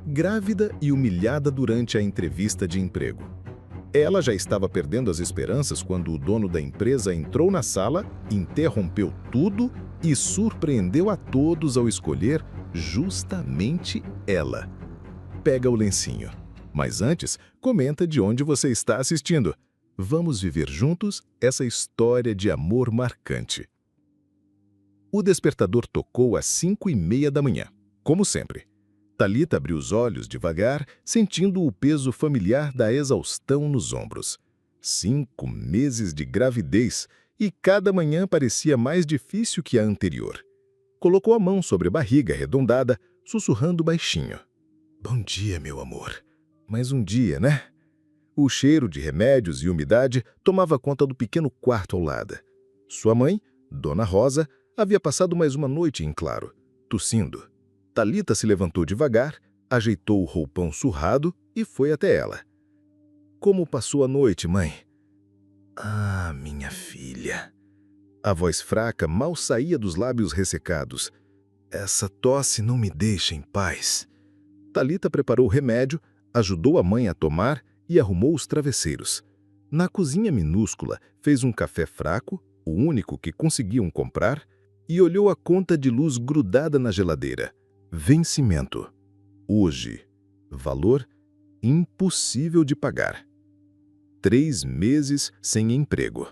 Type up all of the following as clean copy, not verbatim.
grávida e humilhada durante a entrevista de emprego. Ela já estava perdendo as esperanças quando o dono da empresa entrou na sala, interrompeu tudo e surpreendeu a todos ao escolher justamente ela. Pega o lencinho. Mas antes, comenta de onde você está assistindo. Vamos viver juntos essa história de amor marcante. O despertador tocou às 5h30 da manhã, como sempre. Thalita abriu os olhos devagar, sentindo o peso familiar da exaustão nos ombros. 5 meses de gravidez e cada manhã parecia mais difícil que a anterior. Colocou a mão sobre a barriga arredondada, sussurrando baixinho. Bom dia, meu amor. Mais um dia, né? O cheiro de remédios e umidade tomava conta do pequeno quarto ao lado. Sua mãe, Dona Rosa, havia passado mais uma noite em claro, tossindo. Thalita se levantou devagar, ajeitou o roupão surrado e foi até ela. Como passou a noite, mãe? Ah, minha filha. A voz fraca mal saía dos lábios ressecados. Essa tosse não me deixa em paz. Thalita preparou o remédio, ajudou a mãe a tomar e arrumou os travesseiros. Na cozinha minúscula, fez um café fraco, o único que conseguiam comprar, e olhou a conta de luz grudada na geladeira. Vencimento. Hoje. Valor impossível de pagar. 3 meses sem emprego.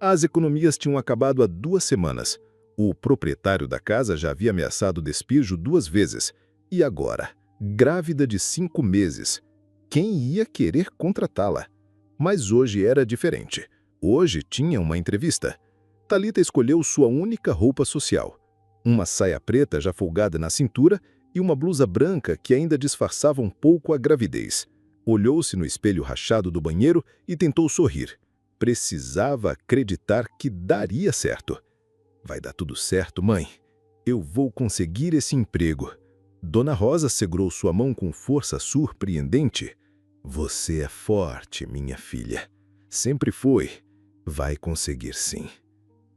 As economias tinham acabado há 2 semanas. O proprietário da casa já havia ameaçado despejo 2 vezes. E agora, grávida de 5 meses. Quem ia querer contratá-la? Mas hoje era diferente. Hoje tinha uma entrevista. Thalita escolheu sua única roupa social. Uma saia preta já folgada na cintura e uma blusa branca que ainda disfarçava um pouco a gravidez. Olhou-se no espelho rachado do banheiro e tentou sorrir. Precisava acreditar que daria certo. Vai dar tudo certo, mãe. Eu vou conseguir esse emprego. Dona Rosa segurou sua mão com força surpreendente. Você é forte, minha filha. Sempre foi. Vai conseguir sim.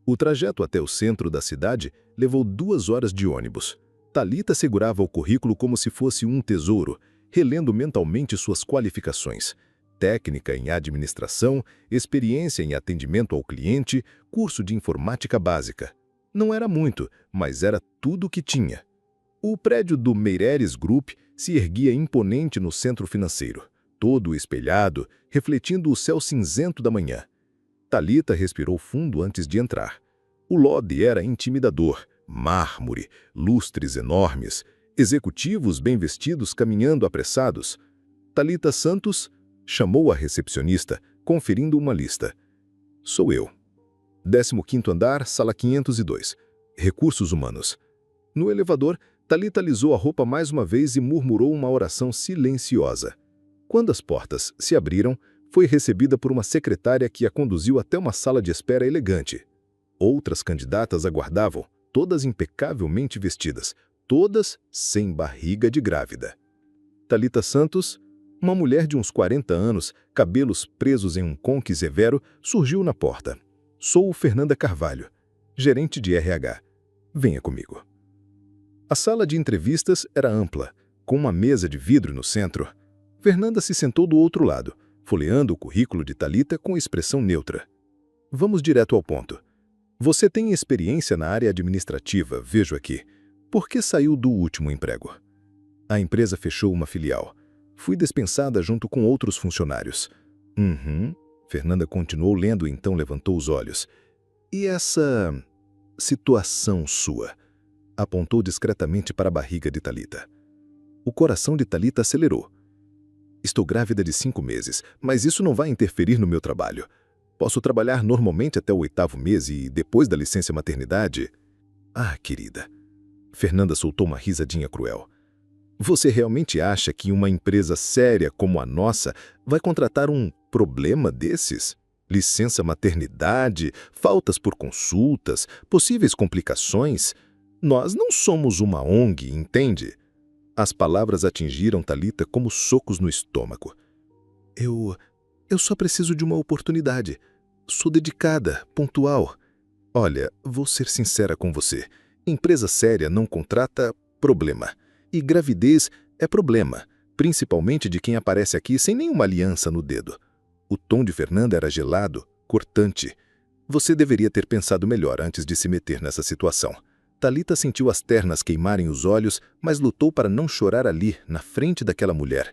O trajeto até o centro da cidade levou 2 horas de ônibus. Thalita segurava o currículo como se fosse um tesouro, relendo mentalmente suas qualificações. Técnica em administração, experiência em atendimento ao cliente, curso de informática básica. Não era muito, mas era tudo o que tinha. O prédio do Meireles Group se erguia imponente no centro financeiro, todo espelhado, refletindo o céu cinzento da manhã. Thalita respirou fundo antes de entrar. O lobby era intimidador, mármore, lustres enormes, executivos bem vestidos caminhando apressados. Thalita Santos chamou a recepcionista, conferindo uma lista. Sou eu. 15º andar, sala 502. Recursos humanos. No elevador, Thalita alisou a roupa mais uma vez e murmurou uma oração silenciosa. Quando as portas se abriram, foi recebida por uma secretária que a conduziu até uma sala de espera elegante. Outras candidatas aguardavam, todas impecavelmente vestidas, todas sem barriga de grávida. Thalita Santos, uma mulher de uns 40 anos, cabelos presos em um conque severo, surgiu na porta. Sou Fernanda Carvalho, gerente de RH. Venha comigo. A sala de entrevistas era ampla, com uma mesa de vidro no centro. Fernanda se sentou do outro lado, folheando o currículo de Thalita com expressão neutra. Vamos direto ao ponto. Você tem experiência na área administrativa, vejo aqui. Por que saiu do último emprego? A empresa fechou uma filial. Fui dispensada junto com outros funcionários. Fernanda continuou lendo e então levantou os olhos. E essa situação sua? Apontou discretamente para a barriga de Thalita. O coração de Thalita acelerou. Estou grávida de 5 meses, mas isso não vai interferir no meu trabalho. Posso trabalhar normalmente até o 8º mês e depois da licença maternidade? Ah, querida. Fernanda soltou uma risadinha cruel. Você realmente acha que uma empresa séria como a nossa vai contratar um problema desses? Licença maternidade, faltas por consultas, possíveis complicações? Nós não somos uma ONG, entende? As palavras atingiram Thalita como socos no estômago. Eu só preciso de uma oportunidade. Sou dedicada, pontual. Olha, vou ser sincera com você. Empresa séria não contrata problema. E gravidez é problema. principalmente de quem aparece aqui sem nenhuma aliança no dedo. O tom de Fernanda era gelado, cortante. Você deveria ter pensado melhor antes de se meter nessa situação. Thalita sentiu as ternas queimarem os olhos, mas lutou para não chorar ali, na frente daquela mulher.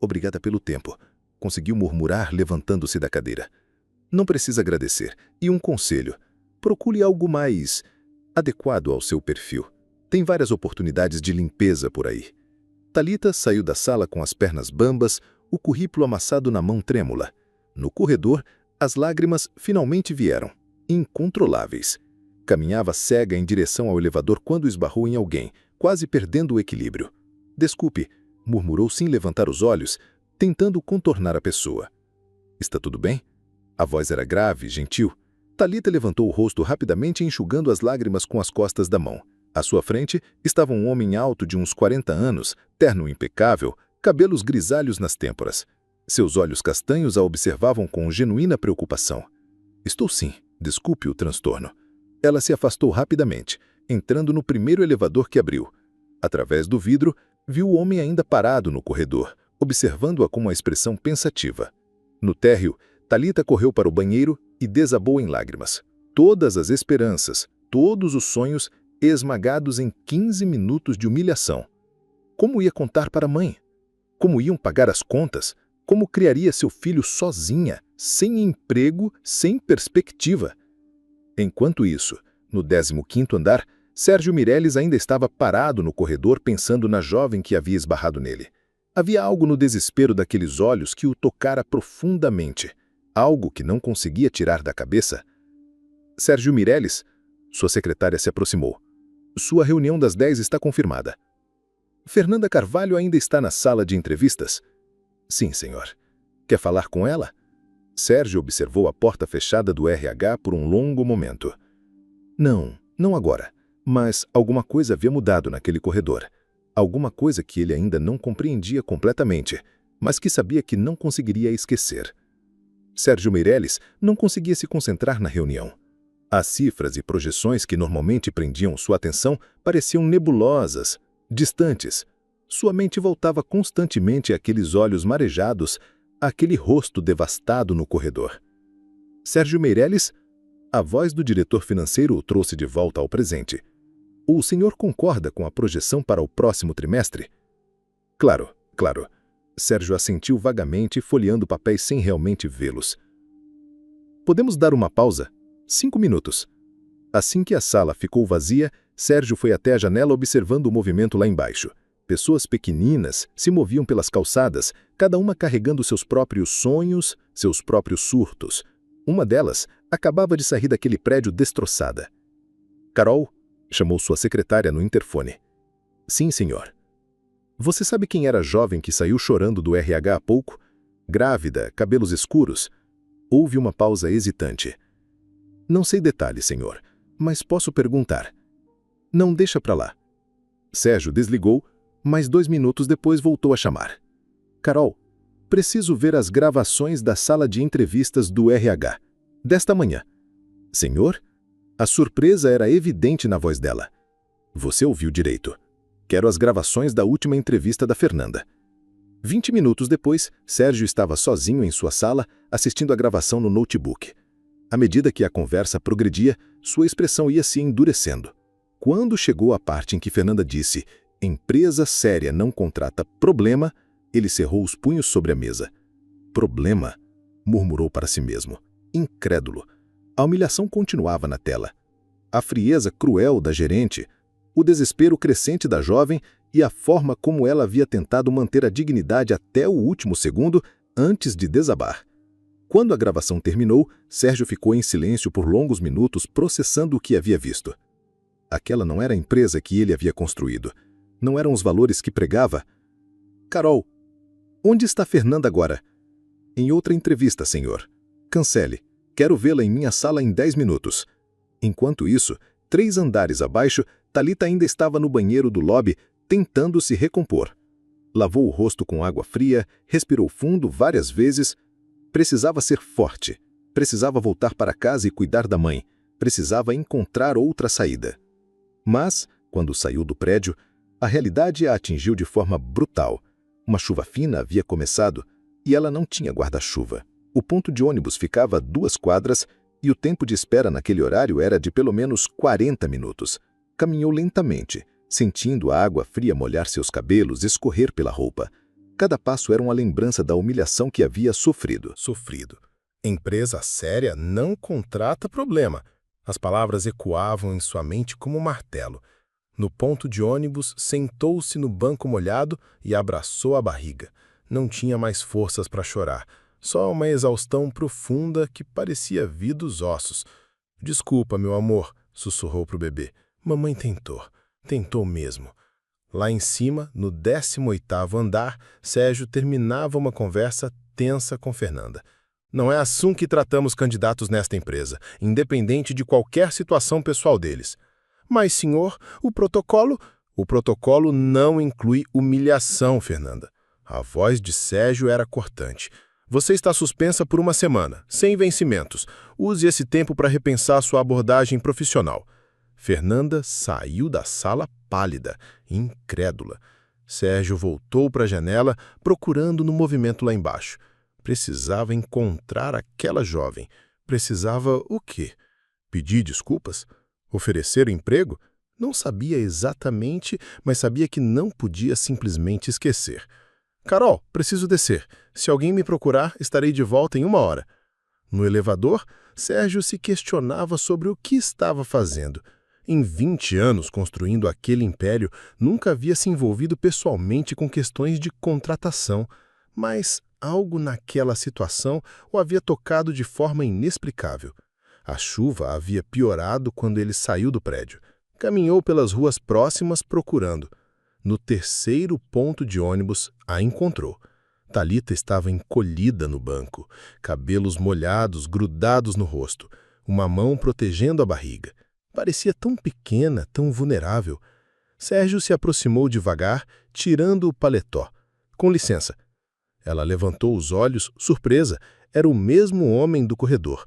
Obrigada pelo tempo, conseguiu murmurar, levantando-se da cadeira. Não precisa agradecer. E um conselho. Procure algo mais adequado ao seu perfil. Tem várias oportunidades de limpeza por aí. Thalita saiu da sala com as pernas bambas, o currículo amassado na mão trêmula. No corredor, as lágrimas finalmente vieram, incontroláveis. Caminhava cega em direção ao elevador quando esbarrou em alguém, quase perdendo o equilíbrio. Desculpe, murmurou sem levantar os olhos, tentando contornar a pessoa. Está tudo bem? A voz era grave, gentil. Thalita levantou o rosto rapidamente, enxugando as lágrimas com as costas da mão. À sua frente estava um homem alto de uns 40 anos, terno impecável, cabelos grisalhos nas têmporas. Seus olhos castanhos a observavam com genuína preocupação. Estou sim, desculpe o transtorno. Ela se afastou rapidamente, entrando no primeiro elevador que abriu. Através do vidro, viu o homem ainda parado no corredor, observando-a com uma expressão pensativa. No térreo, Thalita correu para o banheiro e desabou em lágrimas. Todas as esperanças, todos os sonhos esmagados em 15 minutos de humilhação. Como ia contar para a mãe? Como iam pagar as contas? Como criaria seu filho sozinha, sem emprego, sem perspectiva? Enquanto isso, no 15º andar, Sérgio Meirelles ainda estava parado no corredor pensando na jovem que havia esbarrado nele. Havia algo no desespero daqueles olhos que o tocara profundamente, algo que não conseguia tirar da cabeça. Sérgio Meirelles, sua secretária se aproximou. Sua reunião das 10 está confirmada. Fernanda Carvalho ainda está na sala de entrevistas? Sim, senhor. Quer falar com ela? Sérgio observou a porta fechada do RH por um longo momento. Não agora. Mas alguma coisa havia mudado naquele corredor. Alguma coisa que ele ainda não compreendia completamente, mas que sabia que não conseguiria esquecer. Sérgio Meirelles não conseguia se concentrar na reunião. As cifras e projeções que normalmente prendiam sua atenção pareciam nebulosas, distantes. Sua mente voltava constantemente àqueles olhos marejados, àquele rosto devastado no corredor. Sérgio Meirelles, a voz do diretor financeiro o trouxe de volta ao presente. O senhor concorda com a projeção para o próximo trimestre? Claro. Sérgio assentiu vagamente, folheando papéis sem realmente vê-los. Podemos dar uma pausa? 5 minutos. Assim que a sala ficou vazia, Sérgio foi até a janela observando o movimento lá embaixo. Pessoas pequeninas se moviam pelas calçadas, cada uma carregando seus próprios sonhos, seus próprios surtos. Uma delas acabava de sair daquele prédio destroçada. Carol, chamou sua secretária no interfone. Sim, senhor. Você sabe quem era a jovem que saiu chorando do RH há pouco? Grávida, cabelos escuros? Houve uma pausa hesitante. Não sei detalhes, senhor, mas posso perguntar. Não, deixa pra lá. Sérgio desligou, mas 2 minutos depois voltou a chamar. Carol, preciso ver as gravações da sala de entrevistas do RH, desta manhã. Senhor? A surpresa era evidente na voz dela. Você ouviu direito. Quero as gravações da última entrevista da Fernanda. 20 minutos depois, Sérgio estava sozinho em sua sala, assistindo a gravação no notebook. À medida que a conversa progredia, sua expressão ia se endurecendo. Quando chegou a parte em que Fernanda disse "empresa séria não contrata problema", ele cerrou os punhos sobre a mesa. "Problema?", murmurou para si mesmo, incrédulo. A humilhação continuava na tela. A frieza cruel da gerente, o desespero crescente da jovem e a forma como ela havia tentado manter a dignidade até o último segundo antes de desabar. Quando a gravação terminou, Sérgio ficou em silêncio por longos minutos processando o que havia visto. Aquela não era a empresa que ele havia construído. Não eram os valores que pregava. Carol, onde está Fernanda agora? Em outra entrevista, senhor. Cancele. Quero vê-la em minha sala em 10 minutos. Enquanto isso, 3 andares abaixo, Thalita ainda estava no banheiro do lobby, tentando se recompor. Lavou o rosto com água fria, respirou fundo várias vezes. Precisava ser forte. Precisava voltar para casa e cuidar da mãe. Precisava encontrar outra saída. Mas, quando saiu do prédio, a realidade a atingiu de forma brutal. Uma chuva fina havia começado e ela não tinha guarda-chuva. O ponto de ônibus ficava a 2 quadras e o tempo de espera naquele horário era de pelo menos 40 minutos. Caminhou lentamente, sentindo a água fria molhar seus cabelos e escorrer pela roupa. Cada passo era uma lembrança da humilhação que havia sofrido. Empresa séria não contrata problema. As palavras ecoavam em sua mente como um martelo. No ponto de ônibus, sentou-se no banco molhado e abraçou a barriga. Não tinha mais forças para chorar, só uma exaustão profunda que parecia vir dos ossos. "Desculpa, meu amor", sussurrou para o bebê. "Mamãe tentou mesmo." Lá em cima, no 18º andar, Sérgio terminava uma conversa tensa com Fernanda. "Não é assim que tratamos candidatos nesta empresa, independente de qualquer situação pessoal deles." "Mas, senhor, o protocolo..." "O protocolo não inclui humilhação, Fernanda." A voz de Sérgio era cortante. "Você está suspensa por 1 semana, sem vencimentos. Use esse tempo para repensar sua abordagem profissional." Fernanda saiu da sala pálida, incrédula. Sérgio voltou para a janela, procurando no movimento lá embaixo. Precisava encontrar aquela jovem. Precisava o quê? Pedir desculpas? Oferecer emprego? Não sabia exatamente, mas sabia que não podia simplesmente esquecer. "Carol, preciso descer. Se alguém me procurar, estarei de volta em 1 hora." No elevador, Sérgio se questionava sobre o que estava fazendo. Em 20 anos construindo aquele império, nunca havia se envolvido pessoalmente com questões de contratação, mas algo naquela situação o havia tocado de forma inexplicável. A chuva havia piorado quando ele saiu do prédio. Caminhou pelas ruas próximas procurando. No 3º ponto de ônibus, a encontrou. Thalita estava encolhida no banco, cabelos molhados grudados no rosto, uma mão protegendo a barriga. Parecia tão pequena, tão vulnerável. Sérgio se aproximou devagar, tirando o paletó. "Com licença." Ela levantou os olhos, surpresa. Era o mesmo homem do corredor.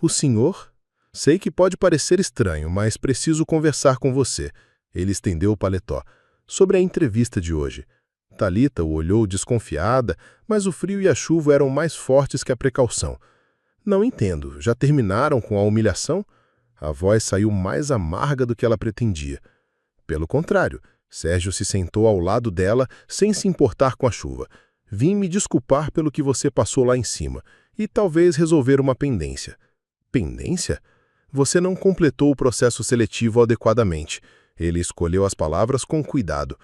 "O senhor? Sei que pode parecer estranho, mas preciso conversar com você." Ele estendeu o paletó. "Sobre a entrevista de hoje." Thalita o olhou desconfiada, mas o frio e a chuva eram mais fortes que a precaução. "Não entendo. Já terminaram com a humilhação?" A voz saiu mais amarga do que ela pretendia. Pelo contrário, Sérgio se sentou ao lado dela, sem se importar com a chuva. "Vim me desculpar pelo que você passou lá em cima, e talvez resolver uma pendência." "Pendência?" "Você não completou o processo seletivo adequadamente." Ele escolheu as palavras com cuidado.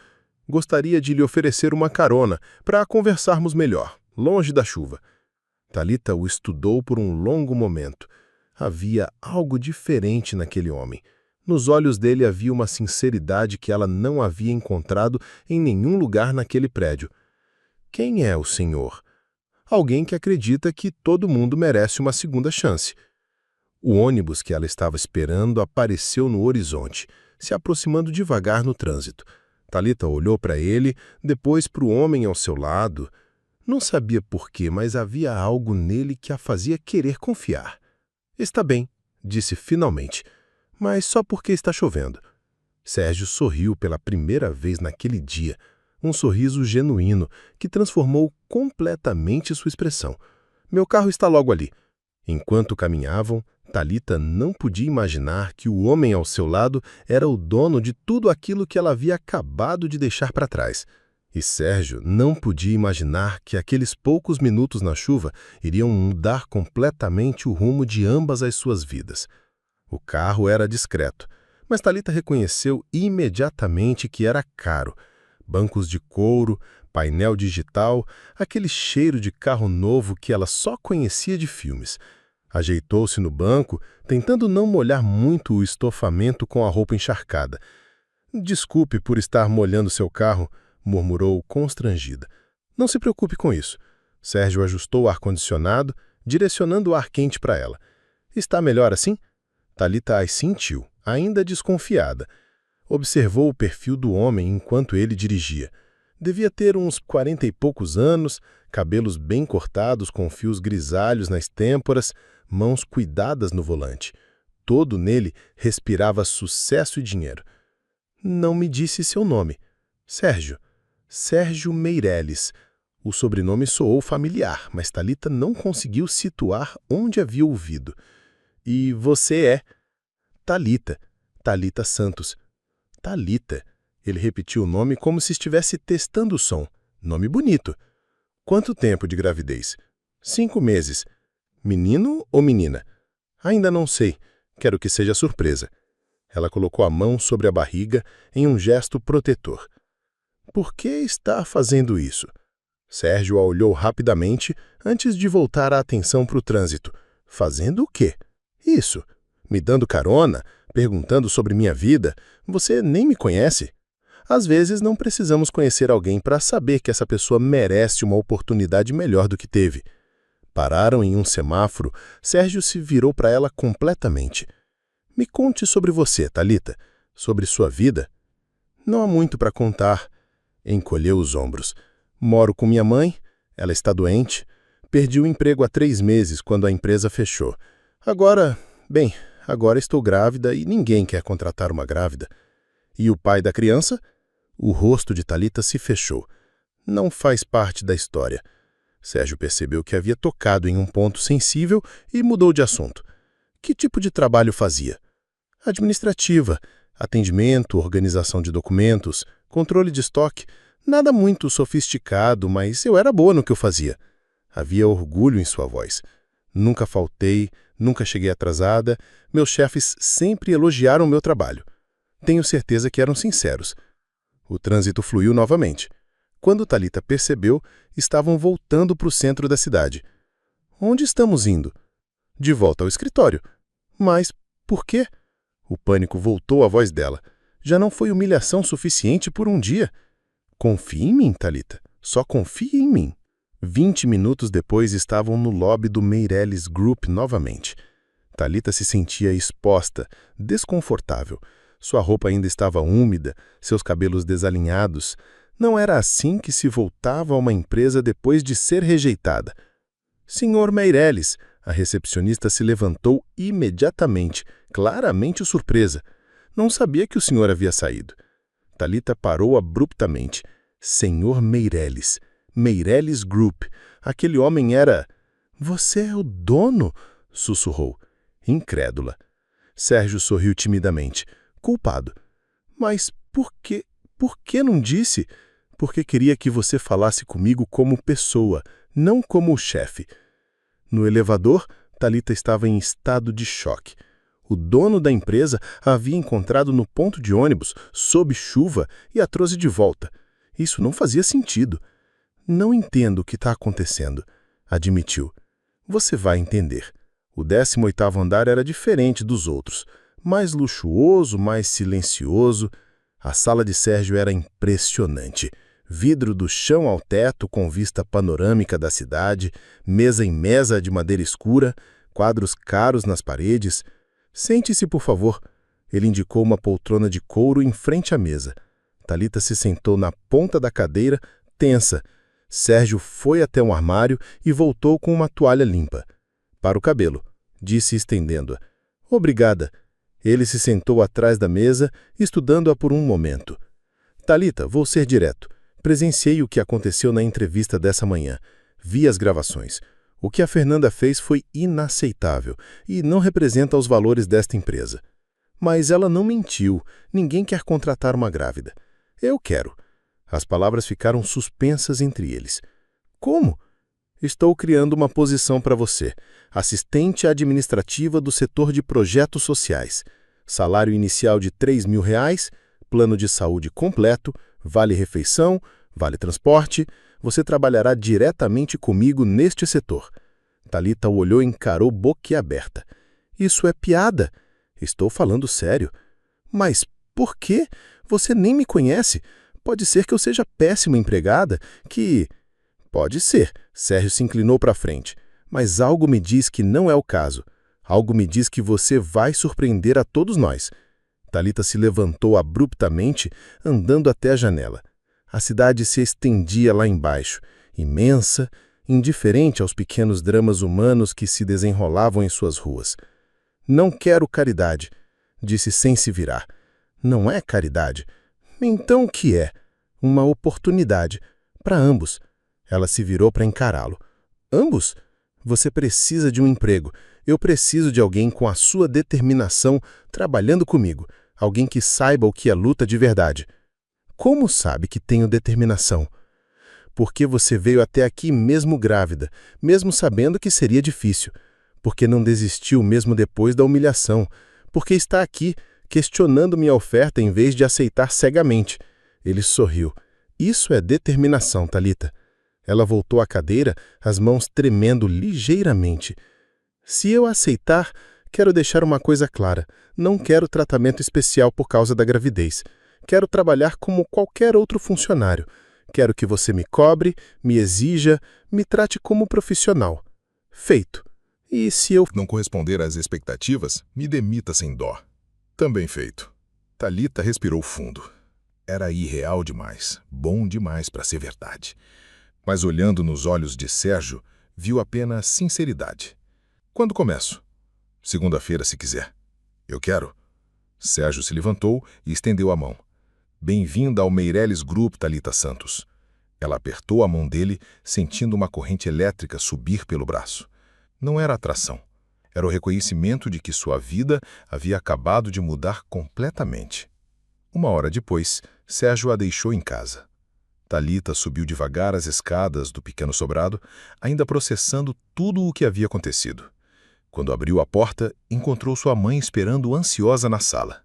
"Gostaria de lhe oferecer uma carona, para conversarmos melhor, longe da chuva." Thalita o estudou por um longo momento. Havia algo diferente naquele homem. Nos olhos dele havia uma sinceridade que ela não havia encontrado em nenhum lugar naquele prédio. "Quem é o senhor?" "Alguém que acredita que todo mundo merece uma segunda chance." O ônibus que ela estava esperando apareceu no horizonte, se aproximando devagar no trânsito. Thalita olhou para ele, depois para o homem ao seu lado. Não sabia por quê, mas havia algo nele que a fazia querer confiar. "Está bem", disse finalmente, "mas só porque está chovendo." Sérgio sorriu pela primeira vez naquele dia, um sorriso genuíno que transformou completamente sua expressão. "Meu carro está logo ali." Enquanto caminhavam, Thalita não podia imaginar que o homem ao seu lado era o dono de tudo aquilo que ela havia acabado de deixar para trás. E Sérgio não podia imaginar que aqueles poucos minutos na chuva iriam mudar completamente o rumo de ambas as suas vidas. O carro era discreto, mas Thalita reconheceu imediatamente que era caro. Bancos de couro, painel digital, aquele cheiro de carro novo que ela só conhecia de filmes. Ajeitou-se no banco, tentando não molhar muito o estofamento com a roupa encharcada. "Desculpe por estar molhando seu carro", murmurou constrangida. "Não se preocupe com isso." Sérgio ajustou o ar-condicionado, direcionando o ar quente para ela. "Está melhor assim?" Thalita assentiu, ainda desconfiada. Observou o perfil do homem enquanto ele dirigia. Devia ter uns 40 e poucos anos, cabelos bem cortados com fios grisalhos nas têmporas, mãos cuidadas no volante. Todo nele respirava sucesso e dinheiro. "Não me disse seu nome." "Sérgio." Sérgio Meireles. O sobrenome soou familiar, mas Thalita não conseguiu situar onde havia ouvido. E você é? Thalita. Thalita Santos. Thalita. Ele repetiu o nome como se estivesse testando o som. Nome bonito. Quanto tempo de gravidez? 5 meses. Menino ou menina? Ainda não sei. Quero que seja surpresa. Ela colocou a mão sobre a barriga em um gesto protetor. Por que está fazendo isso? Sérgio a olhou rapidamente antes de voltar a atenção para o trânsito. Fazendo o quê? Isso. Me dando carona? Perguntando sobre minha vida? Você nem me conhece? Às vezes não precisamos conhecer alguém para saber que essa pessoa merece uma oportunidade melhor do que teve. Pararam em um semáforo. Sérgio se virou para ela completamente. Me conte sobre você, Thalita. Sobre sua vida. Não há muito para contar. Encolheu os ombros. Moro com minha mãe. Ela está doente. Perdi o emprego há 3 meses, quando a empresa fechou. Agora estou grávida e ninguém quer contratar uma grávida. E o pai da criança? O rosto de Thalita se fechou. Não faz parte da história. Sérgio percebeu que havia tocado em um ponto sensível e mudou de assunto. Que tipo de trabalho fazia? Administrativa, atendimento, organização de documentos, controle de estoque. Nada muito sofisticado, mas eu era boa no que eu fazia. Havia orgulho em sua voz. Nunca faltei, nunca cheguei atrasada. Meus chefes sempre elogiaram meu trabalho. Tenho certeza que eram sinceros. O trânsito fluiu novamente. Quando Thalita percebeu, estavam voltando para o centro da cidade. Onde estamos indo? De volta ao escritório. Mas por quê? O pânico voltou à voz dela. Já não foi humilhação suficiente por um dia. Confie em mim, Thalita. Só confie em mim. 20 minutos depois estavam no lobby do Meireles Group novamente. Thalita se sentia exposta, desconfortável. Sua roupa ainda estava úmida, seus cabelos desalinhados. Não era assim que se voltava a uma empresa depois de ser rejeitada. Senhor Meireles, a recepcionista se levantou imediatamente, claramente surpresa. Não sabia que o senhor havia saído. Thalita parou abruptamente. Senhor Meireles. Meireles Group. Aquele homem era... Você é o dono? Sussurrou. Incrédula. Sérgio sorriu timidamente. Culpado. Mas por que não disse? Porque queria que você falasse comigo como pessoa, não como o chefe. No elevador, Thalita estava em estado de choque. O dono da empresa a havia encontrado no ponto de ônibus, sob chuva, e a trouxe de volta. Isso não fazia sentido. Não entendo o que está acontecendo, admitiu. Você vai entender. O 18º andar era diferente dos outros. Mais luxuoso, mais silencioso. A sala de Sérgio era impressionante. Vidro do chão ao teto com vista panorâmica da cidade, mesa em mesa de madeira escura, quadros caros nas paredes. Sente-se, por favor. Ele indicou uma poltrona de couro em frente à mesa. Thalita se sentou na ponta da cadeira, tensa. Sérgio foi até um armário e voltou com uma toalha limpa. Para o cabelo, disse estendendo-a. Obrigada. Ele se sentou atrás da mesa, estudando-a por um momento. Thalita, vou ser direto. Presenciei o que aconteceu na entrevista dessa manhã. Vi as gravações. O que a Fernanda fez foi inaceitável e não representa os valores desta empresa. Mas ela não mentiu. Ninguém quer contratar uma grávida. Eu quero. As palavras ficaram suspensas entre eles. Como? Estou criando uma posição para você. Assistente administrativa do setor de projetos sociais. Salário inicial de R$ 3.000, plano de saúde completo, vale-refeição, vale-transporte. Você trabalhará diretamente comigo neste setor. Thalita o olhou e encarou boquiaberta. Isso é piada. Estou falando sério. Mas por quê? Você nem me conhece. Pode ser que eu seja péssima empregada, que... Pode ser. Sérgio se inclinou para frente. Mas algo me diz que não é o caso. Algo me diz que você vai surpreender a todos nós. Thalita se levantou abruptamente, andando até a janela. A cidade se estendia lá embaixo, imensa, indiferente aos pequenos dramas humanos que se desenrolavam em suas ruas. Não quero caridade, disse sem se virar. Não é caridade. Então o que é? uma oportunidade, para ambos. Ela se virou para encará-lo. Ambos? Você precisa de um emprego. Eu preciso de alguém com a sua determinação trabalhando comigo. Alguém que saiba o que é luta de verdade. Como sabe que tenho determinação? Porque você veio até aqui mesmo grávida, mesmo sabendo que seria difícil. Porque não desistiu mesmo depois da humilhação. Porque está aqui, questionando minha oferta em vez de aceitar cegamente. Ele sorriu. Isso é determinação, Thalita. Ela voltou à cadeira, as mãos tremendo ligeiramente. Se eu aceitar, quero deixar uma coisa clara. Não quero tratamento especial por causa da gravidez. Quero trabalhar como qualquer outro funcionário. Quero que você me cobre, me exija, me trate como profissional. Feito. E se eu não corresponder às expectativas, me demita sem dó. Também feito. Thalita respirou fundo. Era irreal demais, bom demais para ser verdade. Mas olhando nos olhos de Sérgio, viu apenas sinceridade. Quando começo? Segunda-feira, se quiser. Eu quero. Sérgio se levantou e estendeu a mão. Bem-vinda ao Meireles Group, Thalita Santos. Ela apertou a mão dele, sentindo uma corrente elétrica subir pelo braço. Não era atração. Era o reconhecimento de que sua vida havia acabado de mudar completamente. Uma hora depois, Sérgio a deixou em casa. Thalita subiu devagar as escadas do pequeno sobrado, ainda processando tudo o que havia acontecido. Quando abriu a porta, encontrou sua mãe esperando ansiosa na sala.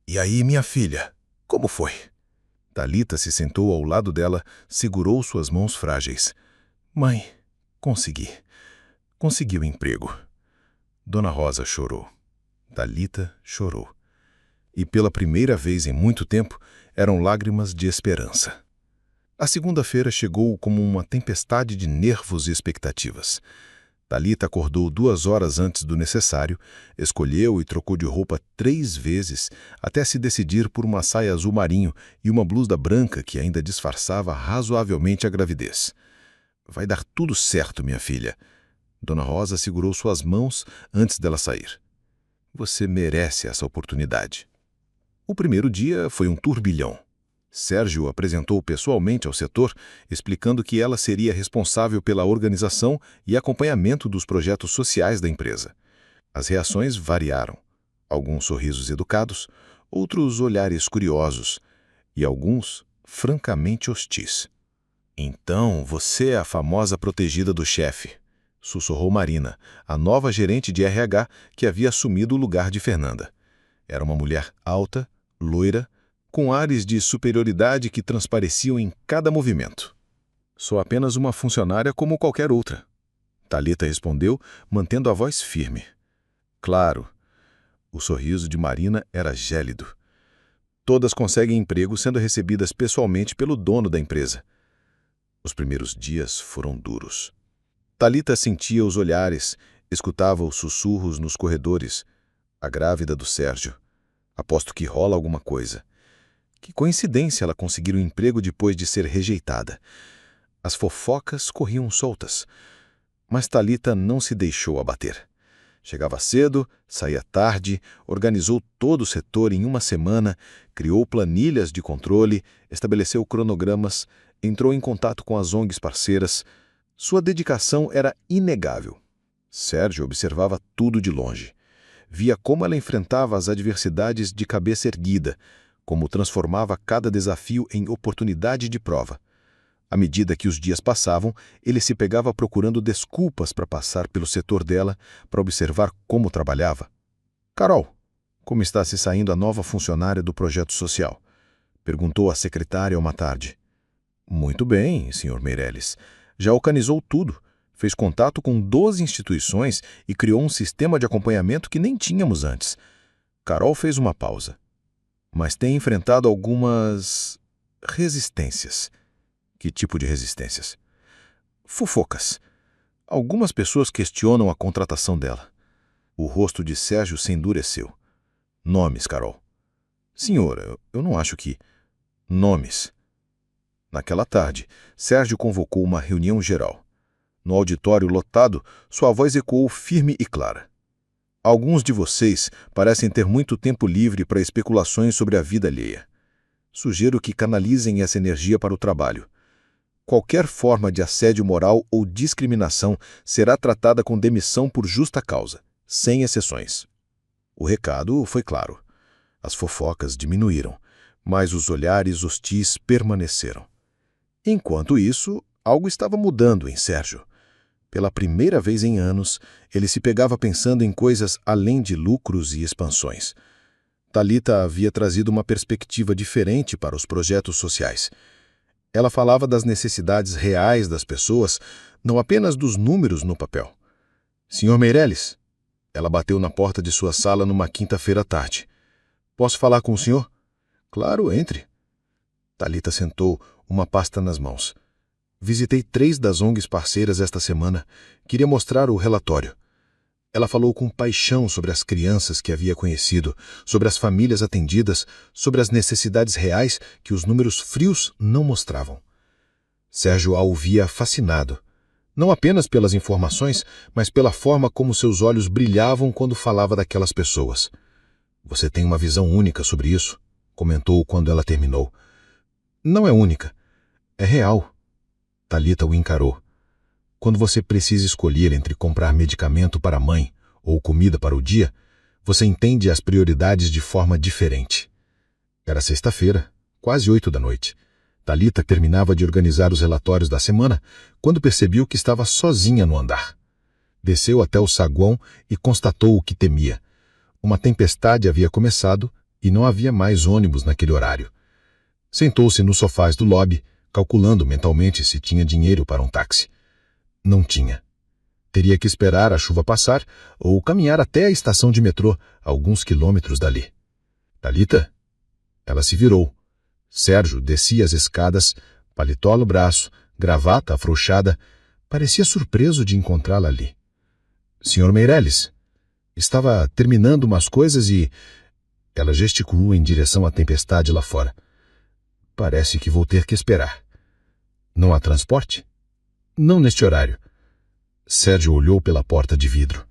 "E aí, minha filha? Como foi?" Thalita se sentou ao lado dela, segurou suas mãos frágeis. "Mãe, consegui. Consegui o emprego." Dona Rosa chorou. Thalita chorou. E pela primeira vez em muito tempo, eram lágrimas de esperança. A segunda-feira chegou como uma tempestade de nervos e expectativas. Thalita acordou 2 horas antes do necessário, escolheu e trocou de roupa 3 vezes, até se decidir por uma saia azul marinho e uma blusa branca que ainda disfarçava razoavelmente a gravidez. "Vai dar tudo certo, minha filha." Dona Rosa segurou suas mãos antes dela sair. "Você merece essa oportunidade." O primeiro dia foi um turbilhão. Sérgio apresentou pessoalmente ao setor, explicando que ela seria responsável pela organização e acompanhamento dos projetos sociais da empresa. As reações variaram. Alguns sorrisos educados, outros olhares curiosos e alguns francamente hostis. "Então, você é a famosa protegida do chefe", sussurrou Marina, a nova gerente de RH que havia assumido o lugar de Fernanda. Era uma mulher alta, loira, com ares de superioridade que transpareciam em cada movimento. "Sou apenas uma funcionária como qualquer outra", Thalita respondeu, mantendo a voz firme. "Claro." O sorriso de Marina era gélido. "Todas conseguem emprego sendo recebidas pessoalmente pelo dono da empresa." Os primeiros dias foram duros. Thalita sentia os olhares, escutava os sussurros nos corredores. A grávida do Sérgio. Aposto que rola alguma coisa. Que coincidência ela conseguir um emprego depois de ser rejeitada. As fofocas corriam soltas. Mas Thalita não se deixou abater. Chegava cedo, saía tarde, organizou todo o setor em uma semana, criou planilhas de controle, estabeleceu cronogramas, entrou em contato com as ONGs parceiras. Sua dedicação era inegável. Sérgio observava tudo de longe. Via como ela enfrentava as adversidades de cabeça erguida, como transformava cada desafio em oportunidade de prova. À medida que os dias passavam, ele se pegava procurando desculpas para passar pelo setor dela, para observar como trabalhava. "Carol, como está se saindo a nova funcionária do projeto social?" perguntou a secretária uma tarde. "Muito bem, Sr. Meireles. Já organizou tudo. Fez contato com 12 instituições e criou um sistema de acompanhamento que nem tínhamos antes." Carol fez uma pausa. "Mas tem enfrentado algumas resistências." "Que tipo de resistências?" "Fofocas. Algumas pessoas questionam a contratação dela." O rosto de Sérgio se endureceu. "Nomes, Carol." "Senhora, eu não acho que..." "Nomes." Naquela tarde, Sérgio convocou uma reunião geral. No auditório lotado, sua voz ecoou firme e clara. "Alguns de vocês parecem ter muito tempo livre para especulações sobre a vida alheia. Sugiro que canalizem essa energia para o trabalho. Qualquer forma de assédio moral ou discriminação será tratada com demissão por justa causa, sem exceções. O recado foi claro. As fofocas diminuíram, mas os olhares hostis permaneceram. Enquanto isso, algo estava mudando em Sérgio. Pela primeira vez em anos, ele se pegava pensando em coisas além de lucros e expansões. Thalita havia trazido uma perspectiva diferente para os projetos sociais. Ela falava das necessidades reais das pessoas, não apenas dos números no papel. Sr. Meirelles, ela bateu na porta de sua sala numa quinta-feira à tarde. Posso falar com o senhor? Claro, entre. Thalita sentou, uma pasta nas mãos. Visitei 3 das ONGs parceiras esta semana. Queria mostrar o relatório. Ela falou com paixão sobre as crianças que havia conhecido, sobre as famílias atendidas, sobre as necessidades reais que os números frios não mostravam. Sérgio a ouvia fascinado, não apenas pelas informações, mas pela forma como seus olhos brilhavam quando falava daquelas pessoas. Você tem uma visão única sobre isso, comentou quando ela terminou. Não é única, é real. Thalita o encarou. Quando você precisa escolher entre comprar medicamento para a mãe ou comida para o dia, você entende as prioridades de forma diferente. Era sexta-feira, quase 8 da noite. Thalita terminava de organizar os relatórios da semana quando percebeu que estava sozinha no andar. Desceu até o saguão e constatou o que temia. Uma tempestade havia começado e não havia mais ônibus naquele horário. Sentou-se nos sofás do lobby, calculando mentalmente se tinha dinheiro para um táxi. Não tinha. Teria que esperar a chuva passar ou caminhar até a estação de metrô, alguns quilômetros dali. Thalita? Ela se virou. Sérgio descia as escadas, paletó no braço, gravata afrouxada. Parecia surpreso de encontrá-la ali. Sr. Meirelles? Estava terminando umas coisas e... Ela gesticulou em direção à tempestade lá fora. Parece que vou ter que esperar. Não há transporte? Não neste horário. Sérgio olhou pela porta de vidro.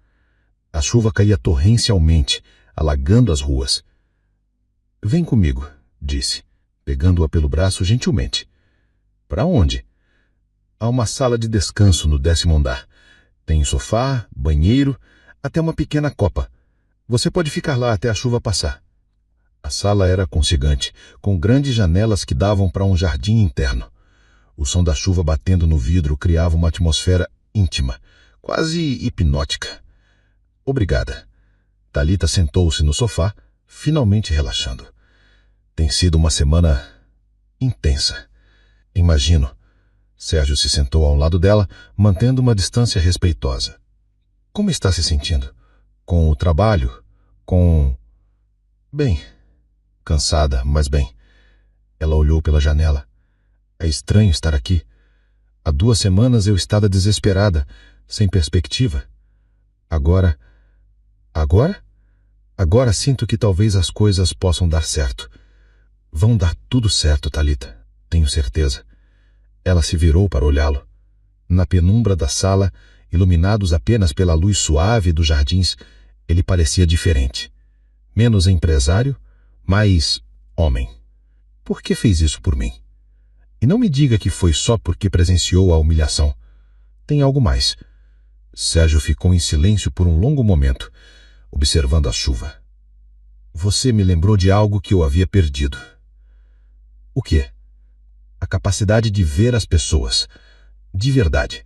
A chuva caía torrencialmente, alagando as ruas. Vem comigo, disse, pegando-a pelo braço gentilmente. Para onde? Há uma sala de descanso no 10º andar. Tem sofá, banheiro, até uma pequena copa. Você pode ficar lá até a chuva passar. A sala era aconchegante, com grandes janelas que davam para um jardim interno. O som da chuva batendo no vidro criava uma atmosfera íntima, quase hipnótica. Obrigada. Thalita sentou-se no sofá, finalmente relaxando. Tem sido uma semana intensa. Imagino. Sérgio se sentou ao lado dela, mantendo uma distância respeitosa. Como está se sentindo? Com o trabalho? Com... Bem. Cansada, mas bem. Ela olhou pela janela. É estranho estar aqui. Há 2 semanas eu estava desesperada, sem perspectiva. Agora... Agora sinto que talvez as coisas possam dar certo. Vão dar tudo certo, Thalita. Tenho certeza. Ela se virou para olhá-lo. Na penumbra da sala, iluminados apenas pela luz suave dos jardins, ele parecia diferente. Menos empresário, mais homem. Por que fez isso por mim? E não me diga que foi só porque presenciou a humilhação. Tem algo mais. Sérgio ficou em silêncio por um longo momento, observando a chuva. Você me lembrou de algo que eu havia perdido. O quê? A capacidade de ver as pessoas. De verdade.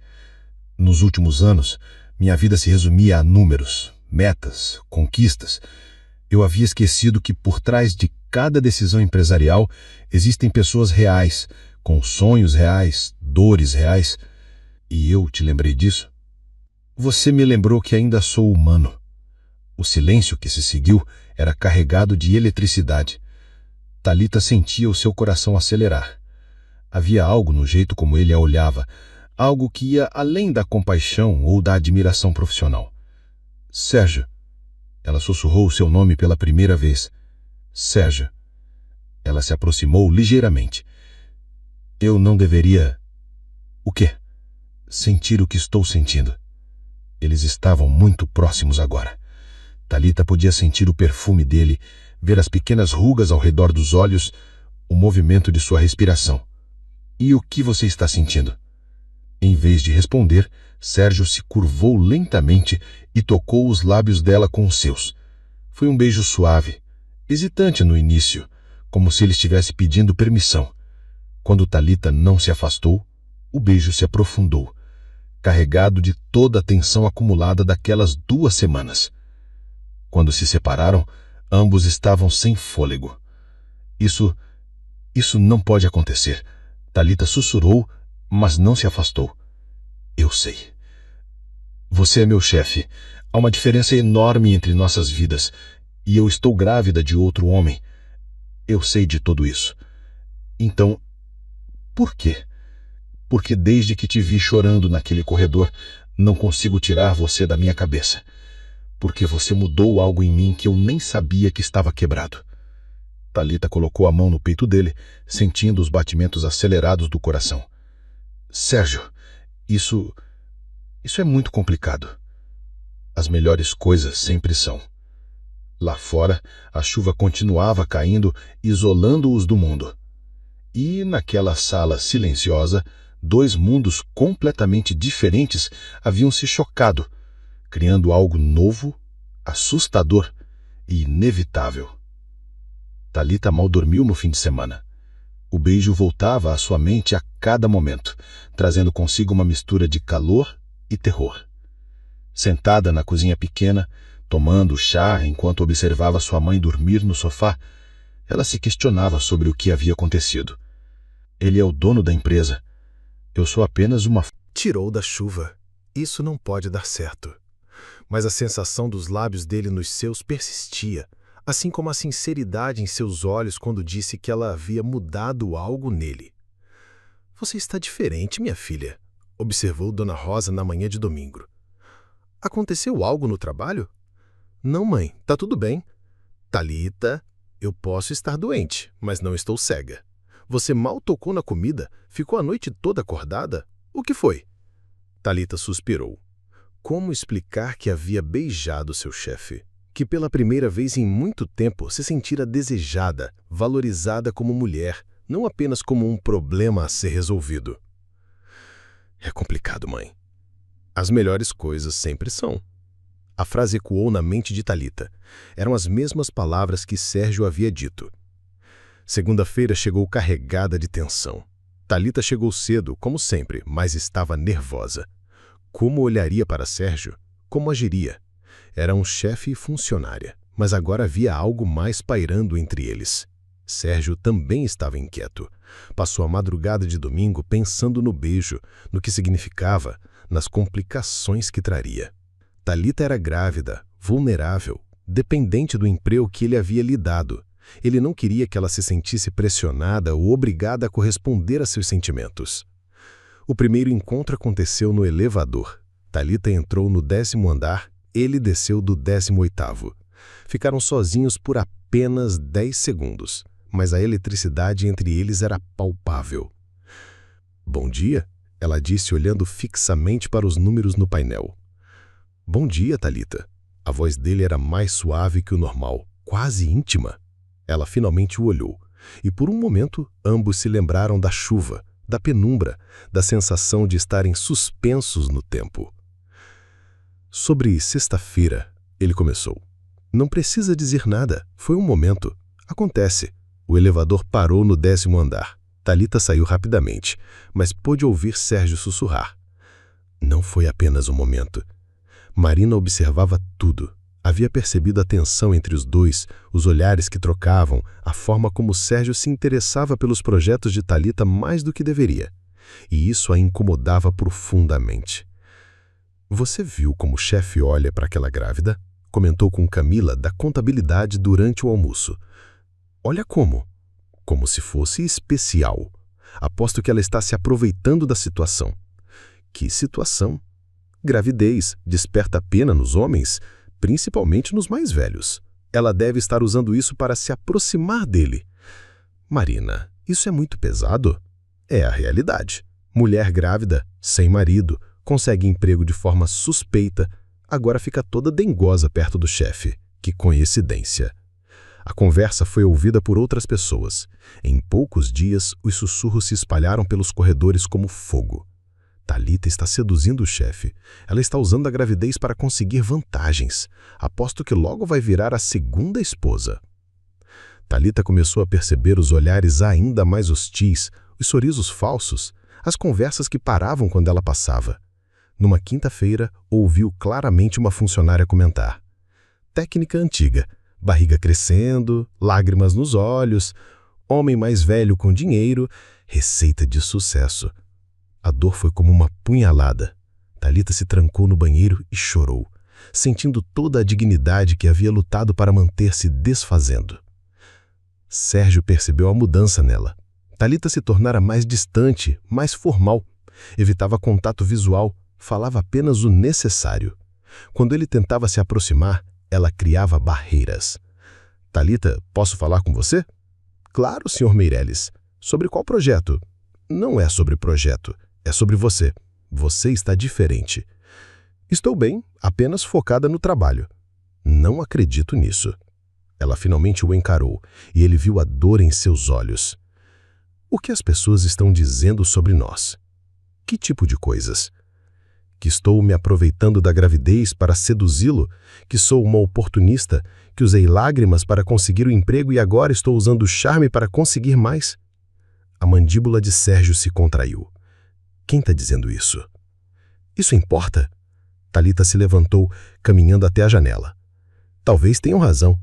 Nos últimos anos, minha vida se resumia a números, metas, conquistas. Eu havia esquecido que por trás de cada decisão empresarial existem pessoas reais, com sonhos reais, dores reais. E eu te lembrei disso? Você me lembrou que ainda sou humano. O silêncio que se seguiu era carregado de eletricidade. Thalita sentia o seu coração acelerar. Havia algo no jeito como ele a olhava, algo que ia além da compaixão ou da admiração profissional. Sérgio. Ela sussurrou o seu nome pela primeira vez. Sérgio. Ela se aproximou ligeiramente. Eu não deveria... O quê? Sentir o que estou sentindo. Eles estavam muito próximos agora. Thalita podia sentir o perfume dele, ver as pequenas rugas ao redor dos olhos, o movimento de sua respiração. E o que você está sentindo? Em vez de responder, Sérgio se curvou lentamente e tocou os lábios dela com os seus. Foi um beijo suave, hesitante no início, como se ele estivesse pedindo permissão. Quando Thalita não se afastou, o beijo se aprofundou, carregado de toda a tensão acumulada daquelas 2 semanas. Quando se separaram, ambos estavam sem fôlego. Isso não pode acontecer. Thalita sussurrou, mas não se afastou. Eu sei. Você é meu chefe. Há uma diferença enorme entre nossas vidas. E eu estou grávida de outro homem. Eu sei de tudo isso. Então, por quê? Porque desde que te vi chorando naquele corredor, não consigo tirar você da minha cabeça. Porque você mudou algo em mim que eu nem sabia que estava quebrado. Thalita colocou a mão no peito dele, sentindo os batimentos acelerados do coração. Sérgio, isso é muito complicado. As melhores coisas sempre são. Lá fora, a chuva continuava caindo, isolando-os do mundo. E, naquela sala silenciosa, 2 mundos completamente diferentes haviam se chocado, criando algo novo, assustador e inevitável. Thalita mal dormiu no fim de semana. O beijo voltava à sua mente a cada momento, trazendo consigo uma mistura de calor e terror. Sentada na cozinha pequena, tomando chá enquanto observava sua mãe dormir no sofá, ela se questionava sobre o que havia acontecido. Ele é o dono da empresa. Eu sou apenas uma... Tirou da chuva. Isso não pode dar certo. Mas a sensação dos lábios dele nos seus persistia, assim como a sinceridade em seus olhos quando disse que ela havia mudado algo nele. Você está diferente, minha filha, observou Dona Rosa na manhã de domingo. Aconteceu algo no trabalho? Não, mãe, tá tudo bem. Thalita, eu posso estar doente, mas não estou cega. Você mal tocou na comida, ficou a noite toda acordada? O que foi? Thalita suspirou. Como explicar que havia beijado seu chefe? Que pela primeira vez em muito tempo se sentira desejada, valorizada como mulher, não apenas como um problema a ser resolvido. É complicado, mãe. As melhores coisas sempre são. A frase ecoou na mente de Thalita. Eram as mesmas palavras que Sérgio havia dito. Segunda-feira chegou carregada de tensão. Thalita chegou cedo, como sempre, mas estava nervosa. Como olharia para Sérgio? Como agiria? Era um chefe e funcionária, mas agora havia algo mais pairando entre eles. Sérgio também estava inquieto. Passou a madrugada de domingo pensando no beijo, no que significava, nas complicações que traria. Thalita era grávida, vulnerável, dependente do emprego que ele havia lhe dado. Ele não queria que ela se sentisse pressionada ou obrigada a corresponder a seus sentimentos. O primeiro encontro aconteceu no elevador. Thalita entrou no 10º andar, ele desceu do 18º. Ficaram sozinhos por apenas 10 segundos, mas a eletricidade entre eles era palpável. Bom dia, ela disse olhando fixamente para os números no painel. Bom dia, Thalita. A voz dele era mais suave que o normal, quase íntima. Ela finalmente o olhou, e por um momento ambos se lembraram da chuva, da penumbra, da sensação de estarem suspensos no tempo. Sobre sexta-feira, ele começou. Não precisa dizer nada, foi um momento. Acontece. O elevador parou no 10º andar. Thalita saiu rapidamente, mas pôde ouvir Sérgio sussurrar. Não foi apenas um momento. Marina observava tudo. Havia percebido a tensão entre os dois, os olhares que trocavam, a forma como Sérgio se interessava pelos projetos de Thalita mais do que deveria. E isso a incomodava profundamente. Você viu como o chefe olha para aquela grávida? Comentou com Camila da contabilidade durante o almoço. Olha como? Como se fosse especial. Aposto que ela está se aproveitando da situação. Que situação? Gravidez desperta pena nos homens, principalmente nos mais velhos. Ela deve estar usando isso para se aproximar dele. Marina, isso é muito pesado? É a realidade. Mulher grávida, sem marido, consegue emprego de forma suspeita, agora fica toda dengosa perto do chefe. Que coincidência. A conversa foi ouvida por outras pessoas. Em poucos dias, os sussurros se espalharam pelos corredores como fogo. Thalita está seduzindo o chefe. Ela está usando a gravidez para conseguir vantagens. Aposto que logo vai virar a segunda esposa. Thalita começou a perceber os olhares ainda mais hostis, os sorrisos falsos, as conversas que paravam quando ela passava. Numa quinta-feira, ouviu claramente uma funcionária comentar. Técnica antiga, barriga crescendo, lágrimas nos olhos, homem mais velho com dinheiro, receita de sucesso. A dor foi como uma punhalada. Thalita se trancou no banheiro e chorou, sentindo toda a dignidade que havia lutado para manter-se desfazendo. Sérgio percebeu a mudança nela. Thalita se tornara mais distante, mais formal. Evitava contato visual, falava apenas o necessário. Quando ele tentava se aproximar, ela criava barreiras. Thalita, posso falar com você? Claro, Sr. Meirelles. Sobre qual projeto? Não é sobre projeto. É sobre você. Você está diferente. Estou bem, apenas focada no trabalho. Não acredito nisso. Ela finalmente o encarou, e ele viu a dor em seus olhos. O que as pessoas estão dizendo sobre nós? Que tipo de coisas? Que estou me aproveitando da gravidez para seduzi-lo? Que sou uma oportunista? Que usei lágrimas para conseguir o emprego e agora estou usando o charme para conseguir mais? A mandíbula de Sérgio se contraiu. Quem está dizendo isso? Isso importa? Thalita se levantou, caminhando até a janela. Talvez tenham razão.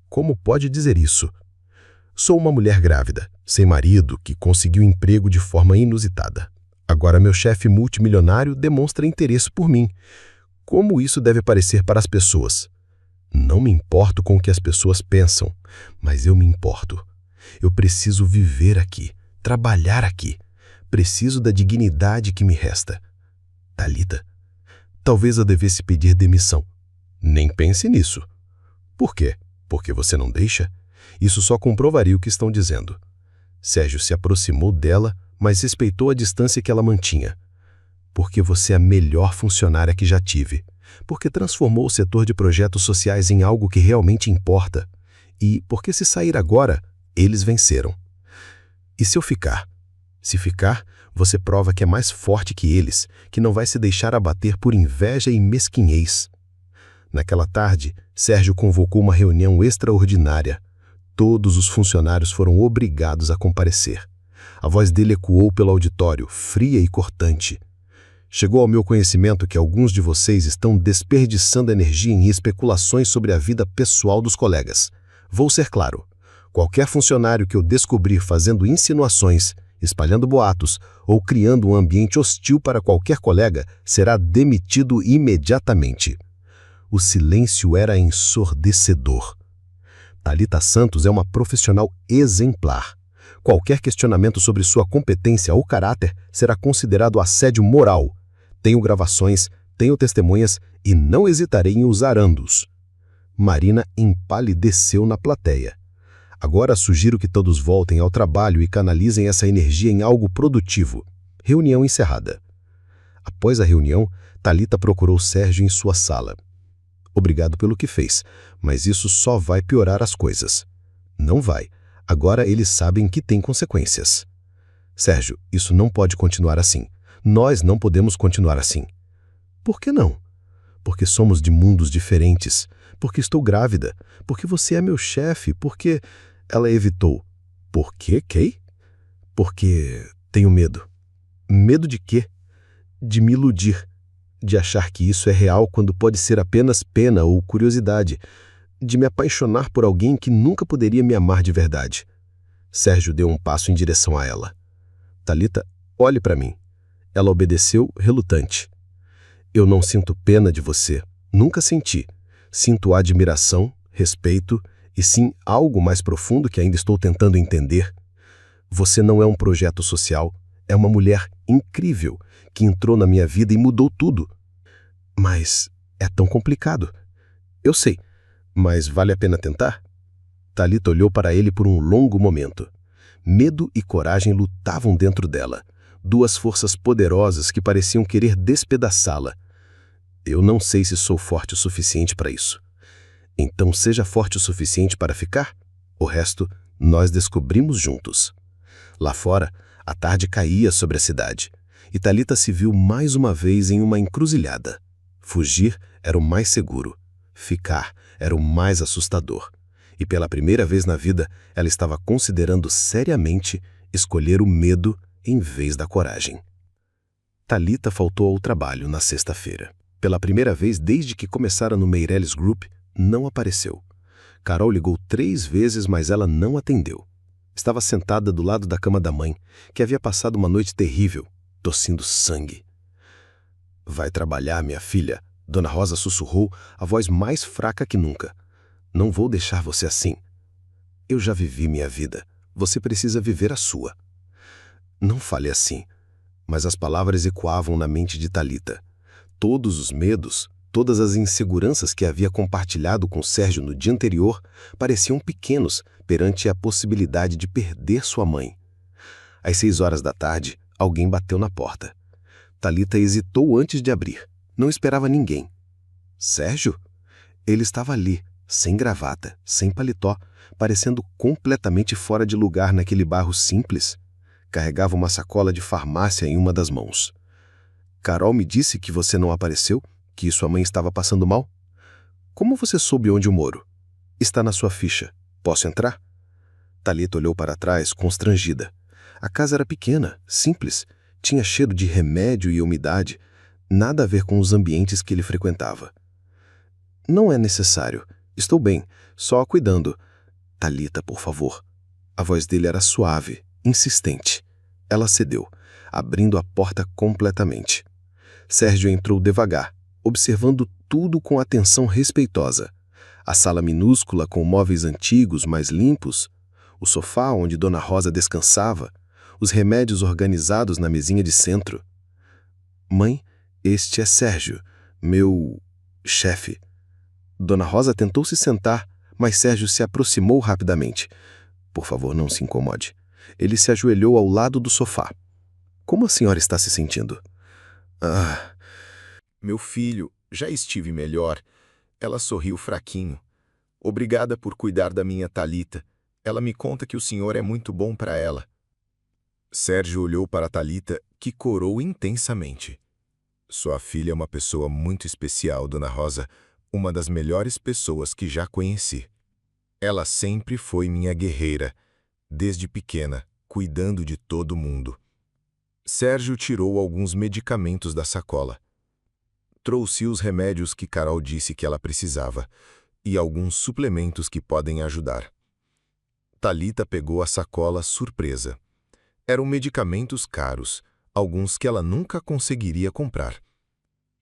Como pode dizer isso? Sou uma mulher grávida, sem marido, que conseguiu emprego de forma inusitada. Agora meu chefe multimilionário demonstra interesse por mim. Como isso deve parecer para as pessoas? Não me importo com o que as pessoas pensam, mas eu me importo. Eu preciso viver aqui, trabalhar aqui. Preciso da dignidade que me resta. Thalita, talvez eu devesse pedir demissão. Nem pense nisso. Por quê? Porque você não deixa? Isso só comprovaria o que estão dizendo. Sérgio se aproximou dela, mas respeitou a distância que ela mantinha. Porque você é a melhor funcionária que já tive. Porque transformou o setor de projetos sociais em algo que realmente importa. E porque se sair agora, eles venceram. E se eu ficar? Se ficar, você prova que é mais forte que eles, que não vai se deixar abater por inveja e mesquinhez. Naquela tarde, Sérgio convocou uma reunião extraordinária. Todos os funcionários foram obrigados a comparecer. A voz dele ecoou pelo auditório, fria e cortante. Chegou ao meu conhecimento que alguns de vocês estão desperdiçando energia em especulações sobre a vida pessoal dos colegas. Vou ser claro. Qualquer funcionário que eu descobrir fazendo insinuações, espalhando boatos ou criando um ambiente hostil para qualquer colega será demitido imediatamente. O silêncio era ensurdecedor. Thalita Santos é uma profissional exemplar. Qualquer questionamento sobre sua competência ou caráter será considerado assédio moral. Tenho gravações, tenho testemunhas e não hesitarei em usar ambos. Marina empalideceu na plateia. Agora sugiro que todos voltem ao trabalho e canalizem essa energia em algo produtivo. Reunião encerrada. Após a reunião, Thalita procurou Sérgio em sua sala. Obrigado pelo que fez, mas isso só vai piorar as coisas. Não vai. Agora eles sabem que tem consequências. Sérgio, isso não pode continuar assim. Nós não podemos continuar assim. Por que não? Porque somos de mundos diferentes. Porque estou grávida. Porque você é meu chefe. Porque... Ela evitou. Por quê, Kay? Porque tenho medo. Medo de quê? De me iludir. De achar que isso é real quando pode ser apenas pena ou curiosidade. De me apaixonar por alguém que nunca poderia me amar de verdade. Sérgio deu um passo em direção a ela. Thalita, olhe para mim. Ela obedeceu, relutante. Eu não sinto pena de você. Nunca senti. Sinto admiração, respeito e sim algo mais profundo que ainda estou tentando entender. Você não é um projeto social. É uma mulher incrível que entrou na minha vida e mudou tudo. Mas é tão complicado. Eu sei, mas vale a pena tentar? Thalita olhou para ele por um longo momento. Medo e coragem lutavam dentro dela. Duas forças poderosas que pareciam querer despedaçá-la. Eu não sei se sou forte o suficiente para isso. Então seja forte o suficiente para ficar. O resto nós descobrimos juntos. Lá fora, a tarde caía sobre a cidade, e Thalita se viu mais uma vez em uma encruzilhada. Fugir era o mais seguro. Ficar era o mais assustador. E pela primeira vez na vida, ela estava considerando seriamente escolher o medo em vez da coragem. Thalita faltou ao trabalho na sexta-feira. Pela primeira vez desde que começara no Meirelles Group, não apareceu. Carol ligou 3 vezes, mas ela não atendeu. Estava sentada do lado da cama da mãe, que havia passado uma noite terrível, tossindo sangue. Vai trabalhar, minha filha, Dona Rosa sussurrou, a voz mais fraca que nunca. Não vou deixar você assim. Eu já vivi minha vida. Você precisa viver a sua. Não fale assim. Mas as palavras ecoavam na mente de Thalita. Todos os medos, todas as inseguranças que havia compartilhado com Sérgio no dia anterior pareciam pequenos perante a possibilidade de perder sua mãe. Às 6 horas da tarde, alguém bateu na porta. Thalita hesitou antes de abrir. Não esperava ninguém. Sérgio? Ele estava ali, sem gravata, sem paletó, parecendo completamente fora de lugar naquele bairro simples. Carregava uma sacola de farmácia em uma das mãos. Carol me disse que você não apareceu, que sua mãe estava passando mal? Como você soube onde eu moro? Está na sua ficha. Posso entrar? Thalita olhou para trás, constrangida. A casa era pequena, simples, tinha cheiro de remédio e umidade, nada a ver com os ambientes que ele frequentava. Não é necessário. Estou bem, só cuidando. Thalita, por favor. A voz dele era suave, insistente. Ela cedeu, abrindo a porta completamente. Sérgio entrou devagar, observando tudo com atenção respeitosa. A sala minúscula com móveis antigos, mais limpos, o sofá onde Dona Rosa descansava, os remédios organizados na mesinha de centro. Mãe, este é Sérgio, meu chefe. Dona Rosa tentou se sentar, mas Sérgio se aproximou rapidamente. Por favor, não se incomode. Ele se ajoelhou ao lado do sofá. Como a senhora está se sentindo? Meu filho, já estive melhor. Ela sorriu fraquinho. Obrigada por cuidar da minha Thalita. Ela me conta que o senhor é muito bom para ela. Sérgio olhou para Thalita, que corou intensamente. Sua filha é uma pessoa muito especial, Dona Rosa, uma das melhores pessoas que já conheci. Ela sempre foi minha guerreira, desde pequena, cuidando de todo mundo. Sérgio tirou alguns medicamentos da sacola. Trouxe os remédios que Carol disse que ela precisava e alguns suplementos que podem ajudar. Thalita pegou a sacola surpresa. Eram medicamentos caros, alguns que ela nunca conseguiria comprar.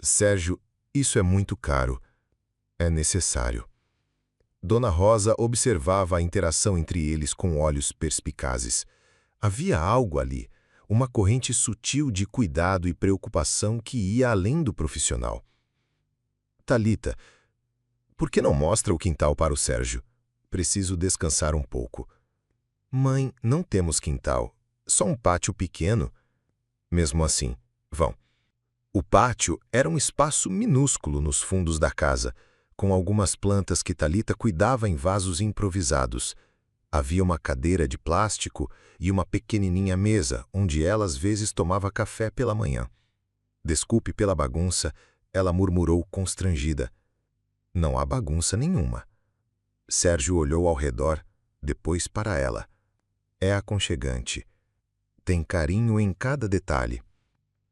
Sérgio, isso é muito caro. É necessário. Dona Rosa observava a interação entre eles com olhos perspicazes. Havia algo ali, uma corrente sutil de cuidado e preocupação que ia além do profissional. Thalita, por que não mostra o quintal para o Sérgio? Preciso descansar um pouco. Mãe, não temos quintal, só um pátio pequeno. Mesmo assim, vão. O pátio era um espaço minúsculo nos fundos da casa, com algumas plantas que Thalita cuidava em vasos improvisados. Havia uma cadeira de plástico e uma pequenininha mesa, onde ela às vezes tomava café pela manhã. Desculpe pela bagunça, ela murmurou constrangida. Não há bagunça nenhuma. Sérgio olhou ao redor, depois para ela. É aconchegante. Tem carinho em cada detalhe.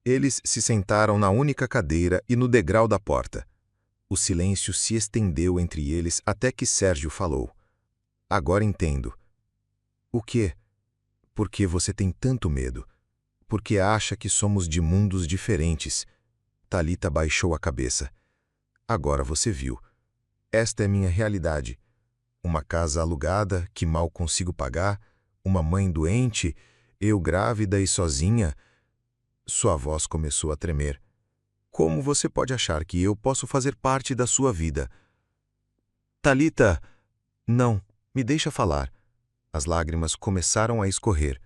Eles se sentaram na única cadeira e no degrau da porta. O silêncio se estendeu entre eles até que Sérgio falou. Agora entendo. O quê? Por que você tem tanto medo? Porque acha que somos de mundos diferentes. Thalita baixou a cabeça. Agora você viu. Esta é minha realidade. Uma casa alugada que mal consigo pagar, uma mãe doente, eu grávida e sozinha. Sua voz começou a tremer. Como você pode achar que eu posso fazer parte da sua vida? Thalita, não, me deixa falar. As lágrimas começaram a escorrer.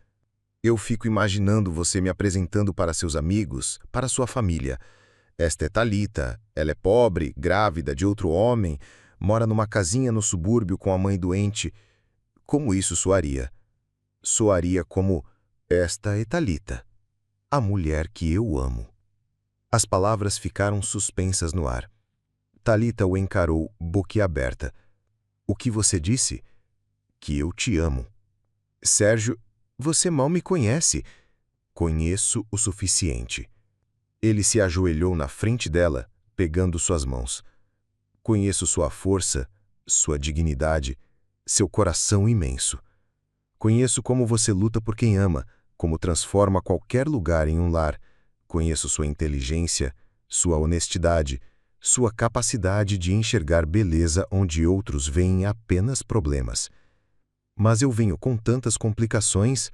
Eu fico imaginando você me apresentando para seus amigos, para sua família. Esta é Thalita, ela é pobre, grávida de outro homem, mora numa casinha no subúrbio com a mãe doente. Como isso soaria? Soaria como: esta é Talita, a mulher que eu amo. As palavras ficaram suspensas no ar. Talita o encarou boquiaberta. O que você disse? Que eu te amo. Sérgio, você mal me conhece. Conheço o suficiente. Ele se ajoelhou na frente dela, pegando suas mãos. Conheço sua força, sua dignidade, seu coração imenso. Conheço como você luta por quem ama, como transforma qualquer lugar em um lar. Conheço sua inteligência, sua honestidade, sua capacidade de enxergar beleza onde outros veem apenas problemas. Mas eu venho com tantas complicações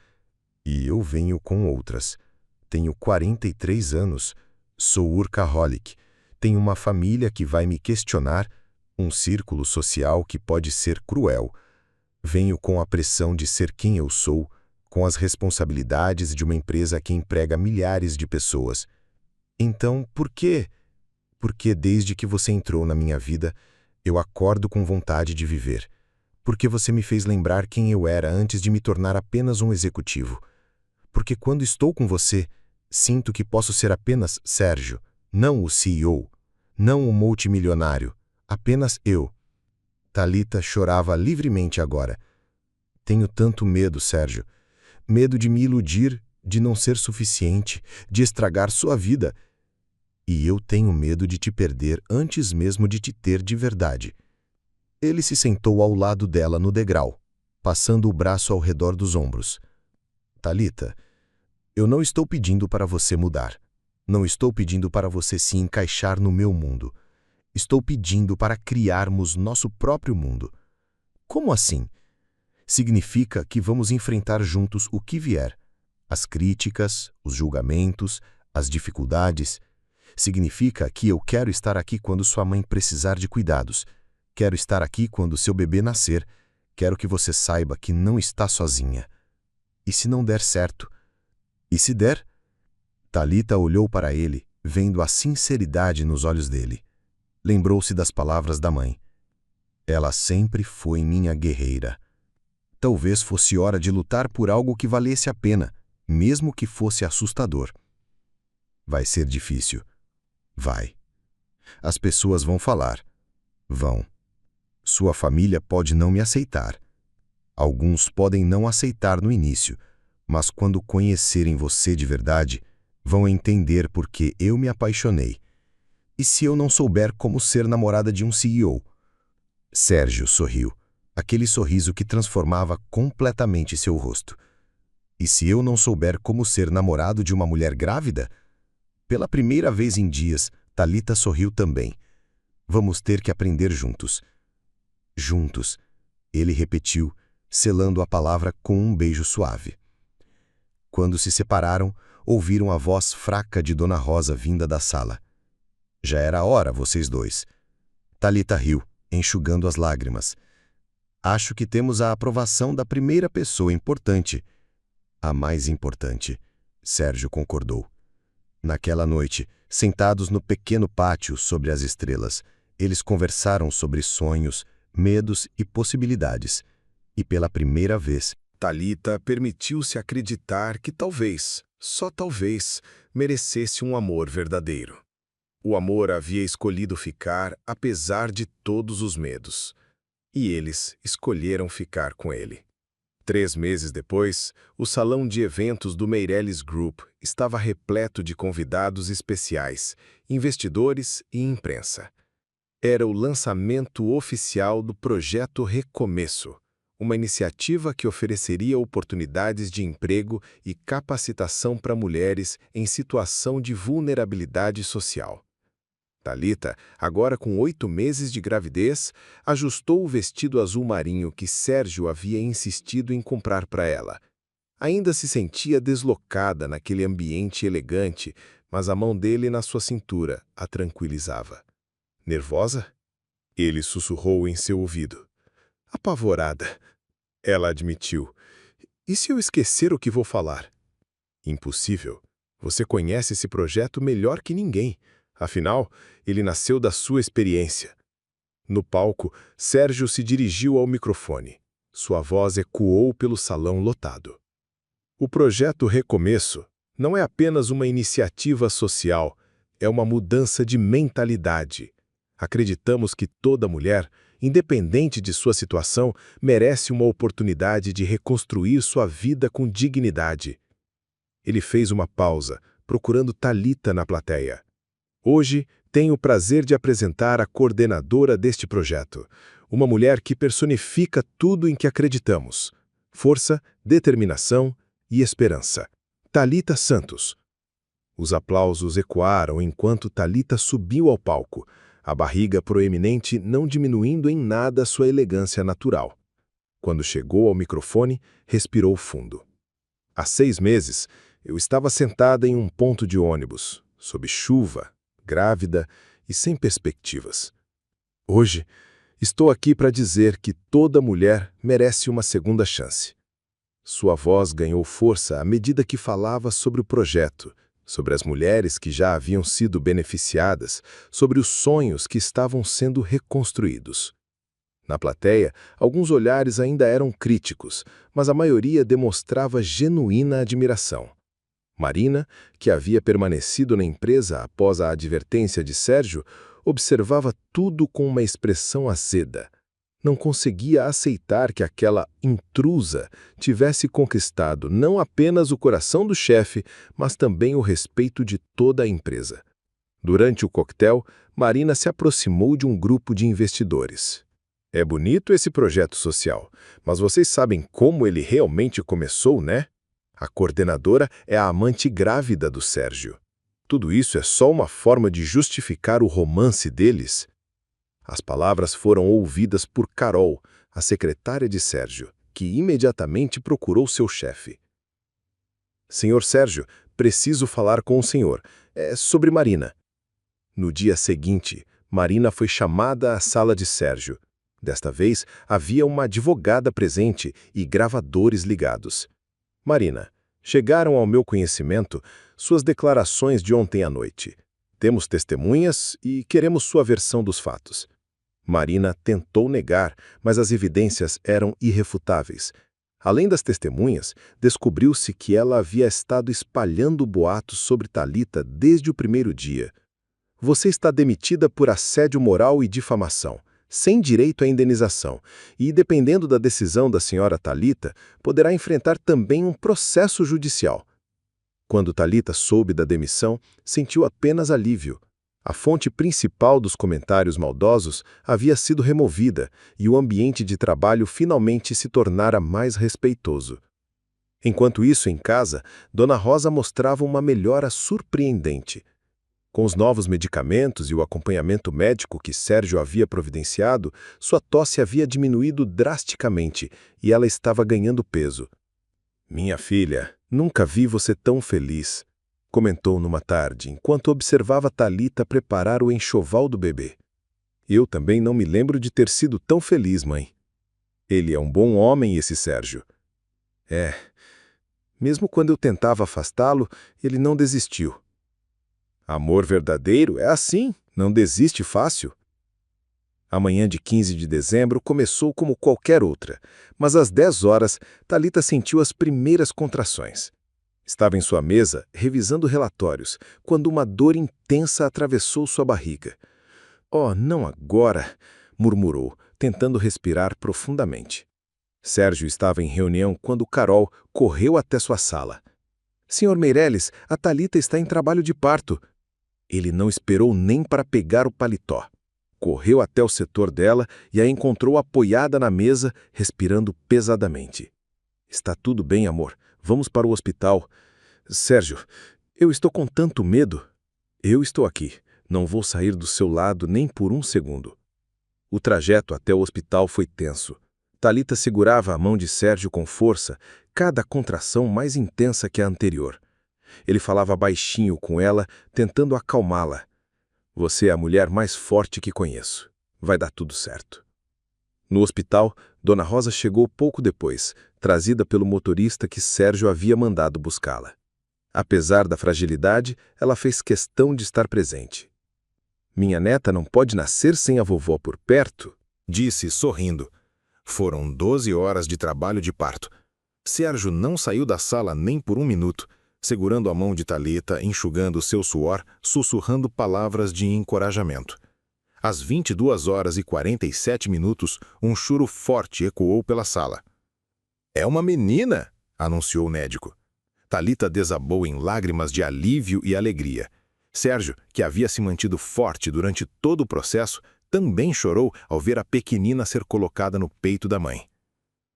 e eu venho com outras. Tenho 43 anos, sou workaholic, tenho uma família que vai me questionar, um círculo social que pode ser cruel. Venho com a pressão de ser quem eu sou, com as responsabilidades de uma empresa que emprega milhares de pessoas. Então, por quê? Porque desde que você entrou na minha vida, eu acordo com vontade de viver. Porque você me fez lembrar quem eu era antes de me tornar apenas um executivo. Porque quando estou com você, sinto que posso ser apenas Sérgio, não o CEO, não o multimilionário, apenas eu. Talita chorava livremente agora. Tenho tanto medo, Sérgio. Medo de me iludir, de não ser suficiente, de estragar sua vida. E eu tenho medo de te perder antes mesmo de te ter de verdade. Ele se sentou ao lado dela no degrau, passando o braço ao redor dos ombros. Talita, eu não estou pedindo para você mudar. Não estou pedindo para você se encaixar no meu mundo. Estou pedindo para criarmos nosso próprio mundo. Como assim? Significa que vamos enfrentar juntos o que vier. As críticas, os julgamentos, as dificuldades. Significa que eu quero estar aqui quando sua mãe precisar de cuidados. Quero estar aqui quando seu bebê nascer. Quero que você saiba que não está sozinha. E se não der certo? E se der? Talita olhou para ele, vendo a sinceridade nos olhos dele. Lembrou-se das palavras da mãe. Ela sempre foi minha guerreira. Talvez fosse hora de lutar por algo que valesse a pena, mesmo que fosse assustador. Vai ser difícil. Vai. As pessoas vão falar. Vão. Sua família pode não me aceitar. Alguns podem não aceitar no início, mas quando conhecerem você de verdade, vão entender por que eu me apaixonei. E se eu não souber como ser namorada de um CEO? Sérgio sorriu, aquele sorriso que transformava completamente seu rosto. E se eu não souber como ser namorado de uma mulher grávida? Pela primeira vez em dias, Talita sorriu também. Vamos ter que aprender juntos. Juntos, ele repetiu, selando a palavra com um beijo suave. Quando se separaram, ouviram a voz fraca de Dona Rosa vinda da sala. Já era hora, vocês dois. Talita riu, enxugando as lágrimas. Acho que temos a aprovação da primeira pessoa importante. A mais importante, Sérgio concordou. Naquela noite, sentados no pequeno pátio sobre as estrelas, eles conversaram sobre sonhos, medos e possibilidades. E pela primeira vez, Talita permitiu-se acreditar que talvez, só talvez, merecesse um amor verdadeiro. O amor havia escolhido ficar apesar de todos os medos. E eles escolheram ficar com ele. 3 meses depois, o salão de eventos do Meirelles Group estava repleto de convidados especiais, investidores e imprensa. Era o lançamento oficial do Projeto Recomeço, uma iniciativa que ofereceria oportunidades de emprego e capacitação para mulheres em situação de vulnerabilidade social. Talita, agora com 8 meses de gravidez, ajustou o vestido azul marinho que Sérgio havia insistido em comprar para ela. Ainda se sentia deslocada naquele ambiente elegante, mas a mão dele na sua cintura a tranquilizava. Nervosa? Ele sussurrou em seu ouvido. Apavorada. Ela admitiu. E se eu esquecer o que vou falar? Impossível. Você conhece esse projeto melhor que ninguém. Afinal, ele nasceu da sua experiência. No palco, Sérgio se dirigiu ao microfone. Sua voz ecoou pelo salão lotado. O projeto Recomeço não é apenas uma iniciativa social, é uma mudança de mentalidade. Acreditamos que toda mulher, independente de sua situação, merece uma oportunidade de reconstruir sua vida com dignidade. Ele fez uma pausa, procurando Thalita na plateia. Hoje, tenho o prazer de apresentar a coordenadora deste projeto, uma mulher que personifica tudo em que acreditamos: força, determinação e esperança. Thalita Santos. Os aplausos ecoaram enquanto Thalita subiu ao palco, a barriga proeminente não diminuindo em nada sua elegância natural. Quando chegou ao microfone, respirou fundo. Há 6 meses, eu estava sentada em um ponto de ônibus, sob chuva, grávida e sem perspectivas. Hoje, estou aqui para dizer que toda mulher merece uma segunda chance. Sua voz ganhou força à medida que falava sobre o projeto, sobre as mulheres que já haviam sido beneficiadas, sobre os sonhos que estavam sendo reconstruídos. Na plateia, alguns olhares ainda eram críticos, mas a maioria demonstrava genuína admiração. Marina, que havia permanecido na empresa após a advertência de Sérgio, observava tudo com uma expressão azeda. Não conseguia aceitar que aquela intrusa tivesse conquistado não apenas o coração do chefe, mas também o respeito de toda a empresa. Durante o coquetel, Marina se aproximou de um grupo de investidores. É bonito esse projeto social, mas vocês sabem como ele realmente começou, né? A coordenadora é a amante grávida do Sérgio. Tudo isso é só uma forma de justificar o romance deles? As palavras foram ouvidas por Carol, a secretária de Sérgio, que imediatamente procurou seu chefe. Senhor Sérgio, preciso falar com o senhor. É sobre Marina. No dia seguinte, Marina foi chamada à sala de Sérgio. Desta vez, havia uma advogada presente e gravadores ligados. Marina, chegaram ao meu conhecimento suas declarações de ontem à noite. Temos testemunhas e queremos sua versão dos fatos. Marina tentou negar, mas as evidências eram irrefutáveis. Além das testemunhas, descobriu-se que ela havia estado espalhando boatos sobre Thalita desde o primeiro dia. Você está demitida por assédio moral e difamação, sem direito à indenização, e, dependendo da decisão da senhora Thalita, poderá enfrentar também um processo judicial. Quando Thalita soube da demissão, sentiu apenas alívio. A fonte principal dos comentários maldosos havia sido removida e o ambiente de trabalho finalmente se tornara mais respeitoso. Enquanto isso, em casa, Dona Rosa mostrava uma melhora surpreendente. Com os novos medicamentos e o acompanhamento médico que Sérgio havia providenciado, sua tosse havia diminuído drasticamente e ela estava ganhando peso. Minha filha, nunca vi você tão feliz, comentou numa tarde, enquanto observava Thalita preparar o enxoval do bebê. Eu também não me lembro de ter sido tão feliz, mãe. Ele é um bom homem, esse Sérgio. É. Mesmo quando eu tentava afastá-lo, ele não desistiu. Amor verdadeiro é assim, não desiste fácil. A manhã de 15 de dezembro começou como qualquer outra, mas às 10 horas, Thalita sentiu as primeiras contrações. Estava em sua mesa, revisando relatórios, quando uma dor intensa atravessou sua barriga. Oh, não agora, murmurou, tentando respirar profundamente. Sérgio estava em reunião quando Carol correu até sua sala. Senhor Meireles, a Thalita está em trabalho de parto. Ele não esperou nem para pegar o paletó. Correu até o setor dela e a encontrou apoiada na mesa, respirando pesadamente. Está tudo bem, amor. Vamos para o hospital. Sérgio, eu estou com tanto medo. Eu estou aqui. Não vou sair do seu lado nem por um segundo. O trajeto até o hospital foi tenso. Thalita segurava a mão de Sérgio com força, cada contração mais intensa que a anterior. Ele falava baixinho com ela, tentando acalmá-la. Você é a mulher mais forte que conheço. Vai dar tudo certo. No hospital, Dona Rosa chegou pouco depois, trazida pelo motorista que Sérgio havia mandado buscá-la. Apesar da fragilidade, ela fez questão de estar presente. Minha neta não pode nascer sem a vovó por perto, disse sorrindo. Foram 12 horas de trabalho de parto. Sérgio não saiu da sala nem por um minuto, segurando a mão de Thalita, enxugando seu suor, sussurrando palavras de encorajamento. Às 22 horas e 47 minutos, um choro forte ecoou pela sala. "É uma menina!" anunciou o médico. Thalita desabou em lágrimas de alívio e alegria. Sérgio, que havia se mantido forte durante todo o processo, também chorou ao ver a pequenina ser colocada no peito da mãe.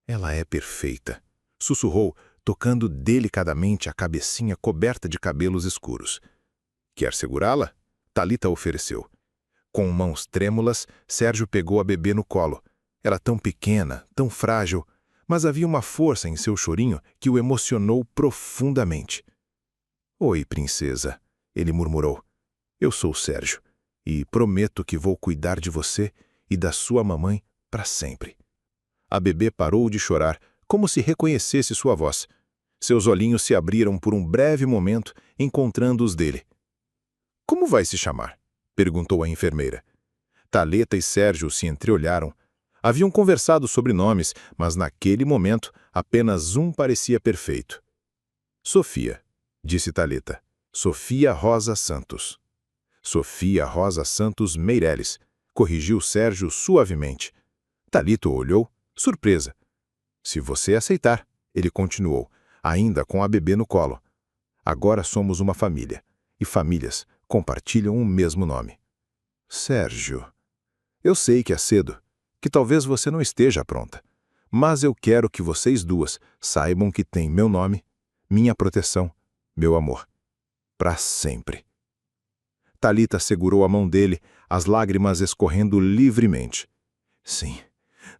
"Ela é perfeita", sussurrou, tocando delicadamente a cabecinha coberta de cabelos escuros. "Quer segurá-la?" Thalita ofereceu. Com mãos trêmulas, Sérgio pegou a bebê no colo. Era tão pequena, tão frágil, mas havia uma força em seu chorinho que o emocionou profundamente. "Oi, princesa", ele murmurou. "Eu sou Sérgio e prometo que vou cuidar de você e da sua mamãe para sempre." A bebê parou de chorar, como se reconhecesse sua voz. Seus olhinhos se abriram por um breve momento, encontrando os dele. "Como vai se chamar?" perguntou a enfermeira. Thalita e Sérgio se entreolharam. Haviam conversado sobre nomes, mas naquele momento apenas um parecia perfeito. "Sofia", disse Thalita. "Sofia Rosa Santos." "Sofia Rosa Santos Meireles", corrigiu Sérgio suavemente. Thalita olhou, surpresa. "Se você aceitar", ele continuou, ainda com a bebê no colo. "Agora somos uma família, e famílias compartilham o mesmo nome." "Sérgio, eu sei que é cedo, que talvez você não esteja pronta, mas eu quero que vocês duas saibam que têm meu nome, minha proteção, meu amor. Para sempre." Thalita segurou a mão dele, as lágrimas escorrendo livremente. "Sim,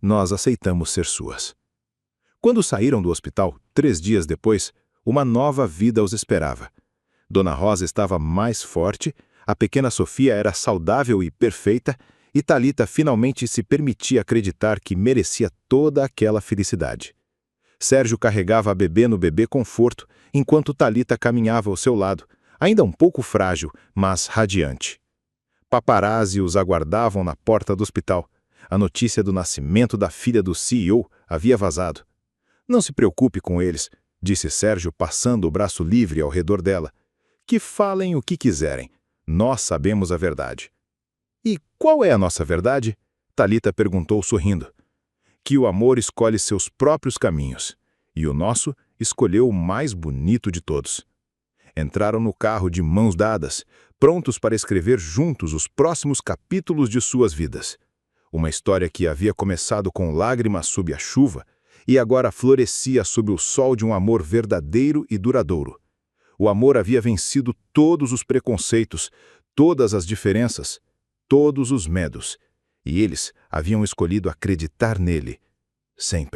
nós aceitamos ser suas." Quando saíram do hospital, 3 dias depois, uma nova vida os esperava. Dona Rosa estava mais forte, a pequena Sofia era saudável e perfeita, e Thalita finalmente se permitia acreditar que merecia toda aquela felicidade. Sérgio carregava a bebê no bebê conforto, enquanto Thalita caminhava ao seu lado, ainda um pouco frágil, mas radiante. Paparazzi os aguardavam na porta do hospital. A notícia do nascimento da filha do CEO havia vazado. "Não se preocupe com eles", disse Sérgio, passando o braço livre ao redor dela. "Que falem o que quiserem. Nós sabemos a verdade." "E qual é a nossa verdade?" Thalita perguntou sorrindo. "Que o amor escolhe seus próprios caminhos, e o nosso escolheu o mais bonito de todos." Entraram no carro de mãos dadas, prontos para escrever juntos os próximos capítulos de suas vidas. Uma história que havia começado com lágrimas sob a chuva e agora florescia sob o sol de um amor verdadeiro e duradouro. O amor havia vencido todos os preconceitos, todas as diferenças, todos os medos, e eles haviam escolhido acreditar nele, sempre.